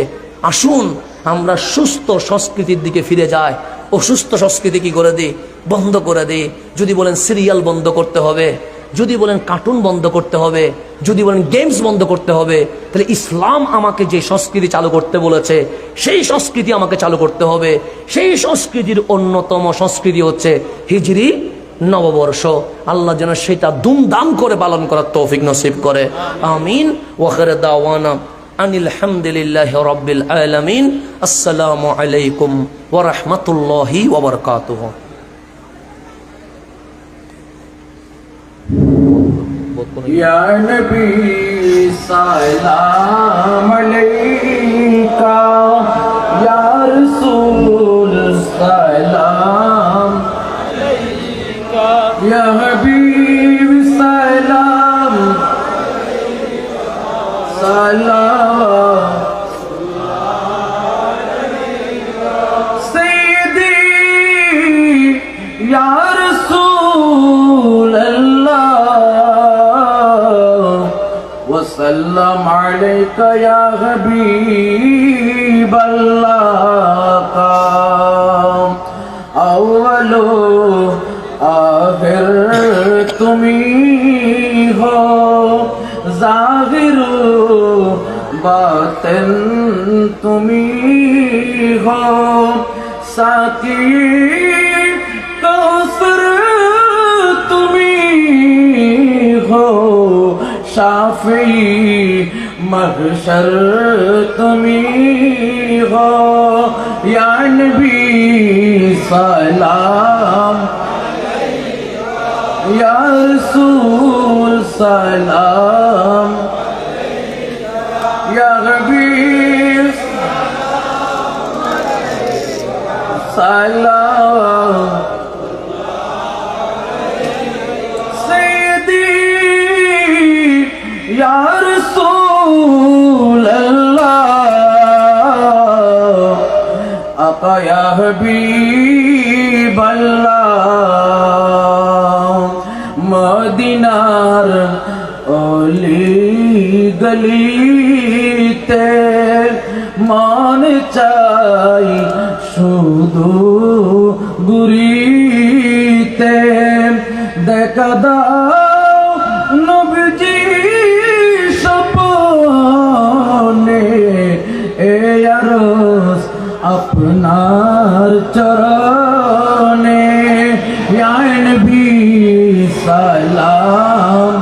আসুন আমরা সুস্থ সংস্কৃতির দিকে ফিরে যাই। অসুস্থ সংস্কৃতি কি করে দিই, বন্ধ করে দিই। যদি বলেন সিরিয়াল বন্ধ করতে হবে, যদি বলেন কার্টুন বন্ধ করতে হবে, যদি বলেন গেমস বন্ধ করতে হবে, তাহলে ইসলাম আমাকে যে সংস্কৃতি চালু করতে বলেছে সেই সংস্কৃতি আমাকে চালু করতে হবে। সেই সংস্কৃতির অন্যতম সংস্কৃতি হচ্ছে হিজরি নববর্ষ। আল্লাহ যেন সেটা দুমদাম করে পালন করার তৌফিক নসিব করে, আমিন। ওয়া আখিরু দাওয়ানা আনিল হামদুলিল্লাহি রাব্বিল আলামিন। আসসালামু আলাইকুম ওয়া রাহমাতুল্লাহি ওয়া বারাকাতুহু। या नबी सलाम अलैका, या रसूल सलाम अलैका, या हबीब सलाम सलाम सैयदी या रसूल वसल्लम अलैका या हबीब अल्लाह। अव्वलो आखिर तुम्ही हो, जाहिर बातिन तुम्ही हो, साकी कौसर तुम्ही हो, शाफी महशर तुम्ही हो, या नबी सलाम या रसूल सलाम, या हबीब सलाम या रसूल अल्लाह, आका या हबीब अल्लाह। मदीनार ओली गलीते मान चाই শুধু গুরিতে, দেখা দাও নবীজি আপনার চরণে, ইয়া নবী সালাম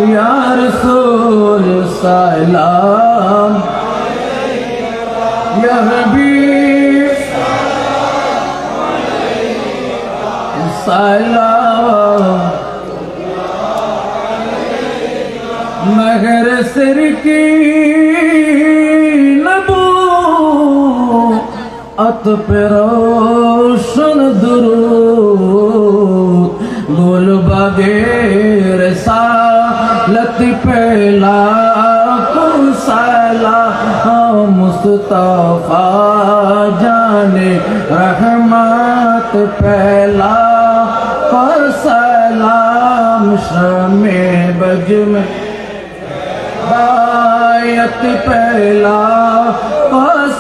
ইয়া রাসূল সালাম, ইয়া হাবিব সালাম। महर सिर की अत पे रोशन दुरूद, गुलबगेर सालत पहला सलाम मुस्तफा जाने रहमत पहला सलाम शमे बज में आयत पहला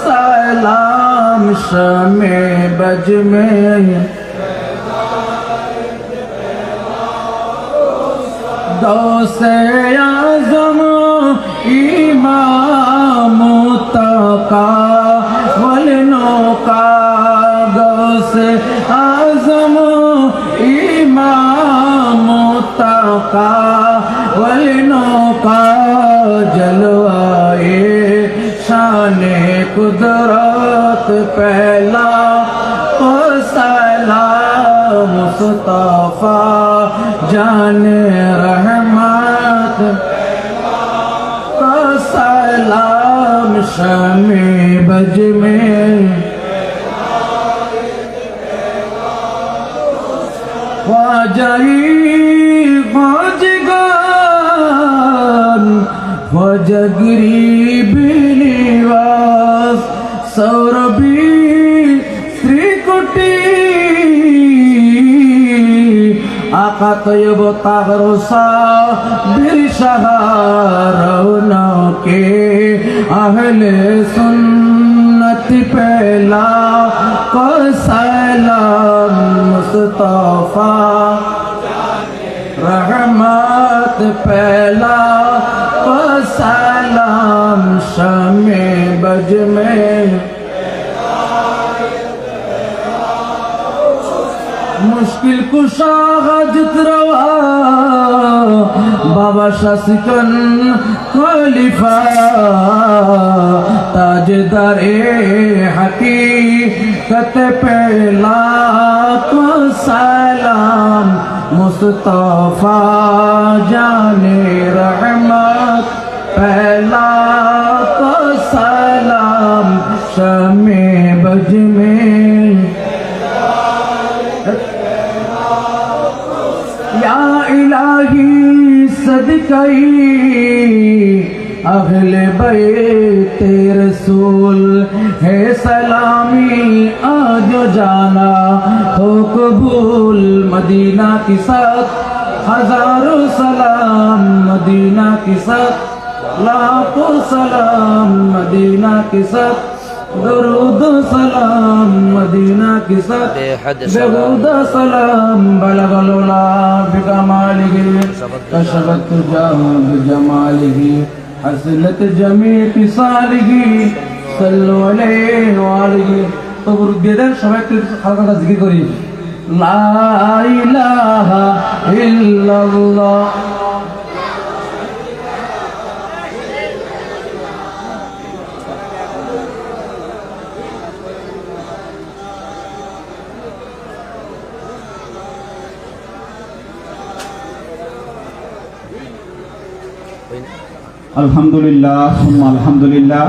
सलाम शमे बज में दो से आज़म इमाम तका वलनों का दो से आज़म इमाम तका वलनों का जलवाए शाने कुदरत पहला सलाम मुस्तफा जाने रहमत सलाम शमे बज में ख्वाजाई ख्वाजगान ख्वाजगिरी बिलिवास सौरभी श्रीकुटी आका तयब तागरोसा बिरशहारौना के अहले सुन्नत पहला को सलाम मुस्तफा रहमत पहला को सलाम शमे बज में मुश्किल कुशा हाजत रवा बाबा शासिकन खलीफा ताजदारे हकीकत पहला को सलाम मुस्तफा जाने रहमत पहला को सलाम शमे बज में या इलाही सदकई अहले बैते रसूल है सलामी आज जाना हो कबूल मदीना की साथ हजारों सलाम मदीना की साथ लाखों सलाम मदीना की साथ दरूद सलाम मदीना की साथ बेहुद सलाम बलगलुला बिकमालिही कशबत जमालिही हसनत जमी किसालिही सल्लु अलैहि वालिही। तो गुरुदेव সবাই একটু হালকা জিকির করি লা ইলাহা ইল্লাল্লাহ। আলহামদুলিল্লাহ সুম্মা আলহামদুলিল্লাহ।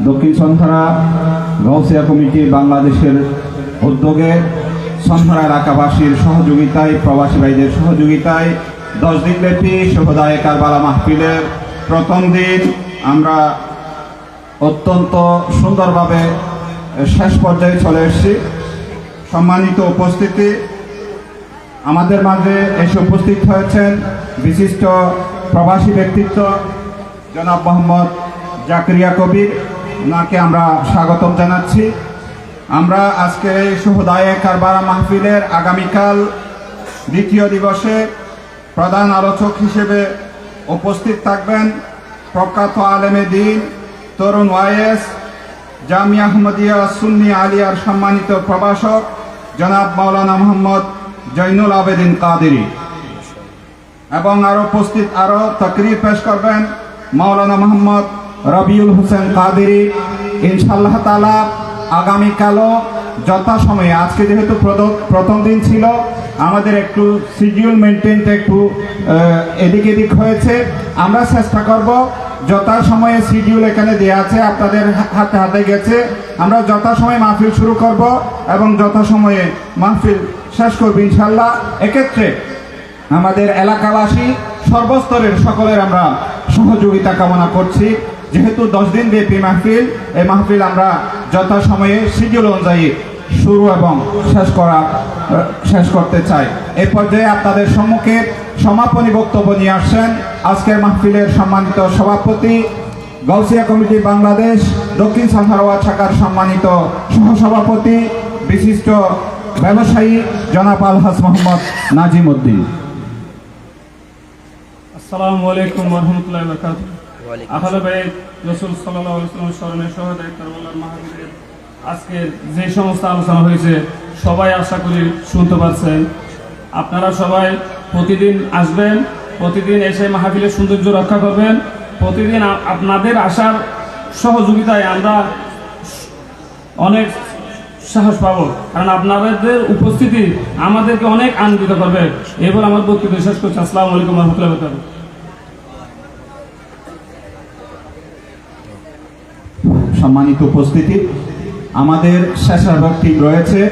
দক্ষিণ সন্ধারা গাউসিয়া কমিটি বাংলাদেশের উদ্যোগে সন্ধারা এলাকাবাসীর সহযোগিতায় প্রবাসী ভাইদের সহযোগিতায় 10 দিনব্যাপী শুহদায়ে কারবালা মাহফিলের প্রথম দিন আমরা অত্যন্ত সুন্দরভাবে শেষ পর্যায়ে চলে এসেছি। সম্মানিত উপস্থিতি, আমাদের মাঝে এসে উপস্থিত হয়েছেন বিশিষ্ট প্রবাসী ব্যক্তিত্ব জনাব মোহাম্মদ জাকারিয়া কবির, ওনাকে আমরা স্বাগতম জানাচ্ছি। আমরা আজকে এই শুহদায়ে কারবালা মাহফিলের আগামীকাল দ্বিতীয় দিবসে প্রধান আলোচক হিসেবে উপস্থিত থাকবেন প্রখ্যাত আলেমে দ্বীন, তরুণ ওয়াইএস, জামিয়া আহমদিয়া সুন্নি আলিয়ার সম্মানিত প্রভাষক জনাব মাওলানা মোহাম্মদ জৈনুল আবেদিন কাদেরী, এবং আরও উপস্থিত আরও তাকরীর পেশ করবেন মাওলানা মোহাম্মদ রবিউল হোসেন কাদেরী। ইনশাআল্লাহ তাআলা আগামীকালও যথাসময়ে, আজকে যেহেতু প্রথম দিন ছিল আমাদের একটু শিডিউল মেনটেনটা একটু এদিক এদিক হয়েছে, আমরা চেষ্টা করব যথাসময়ে শিডিউল এখানে দেওয়া আছে আপনাদের হাতে হাতে গেছে, আমরা যথাসময়ে মাহফিল শুরু করব এবং যথাসময়ে মাহফিল শেষ করব ইনশাআল্লাহ। এক্ষেত্রে আমাদের এলাকাবাসী সর্বস্তরের সকলের আমরা সহযোগিতা কামনা করছি। যেহেতু 10 দিন ব্যাপী মাহফিল, এই মাহফিল আমরা যথাসময়ে শিডিউল অনুযায়ী শুরু এবং শেষ করতে চাই। এই পর্যায়ে আপনাদের সম্মুখে সমাপনী বক্তব্য নিয়ে আসছেন আজকের মাহফিলের সম্মানিত সভাপতি, গাউসিয়া কমিটি বাংলাদেশ দক্ষিণ সান্থারওয়াজ শাখার সম্মানিত সহসভাপতি, বিশিষ্ট ব্যবসায়ী জনাব আলহাজ মোহাম্মদ নাজিম উদ্দিন। আসসালামু আলাইকুম ওয়া রাহমাতুল্লাহি ওয়া বারাকাতুহু। আহলে বাইত রাসূল সাল্লাল্লাহু আলাইহি ওয়াসাল্লামের স্মরণে সহদায় কারবালার মাহফিলের আজকে যে সমস্ত আলোচনা হয়েছে সবাই আশা করি শুনতে পারছেন। আপনারা সবাই প্রতিদিন আসবেন, প্রতিদিন এসে মাহফিলের সৌন্দর্য রক্ষা করবেন। প্রতিদিন আপনাদের আসার সহযোগিতায় আমরা অনেক সাহস পাবো, কারণ আপনাদের উপস্থিতি আমাদেরকে অনেক আনন্দিত করবে। এবার আমার বক্তব্য শেষ করছি। আসসালামু আলাইকুম ওয়া রাহমাতুল্লাহি ওয়া বারাকাতুহু। সম্মানিত উপস্থিতি, আমাদের শেষাবর্তী রয়েছে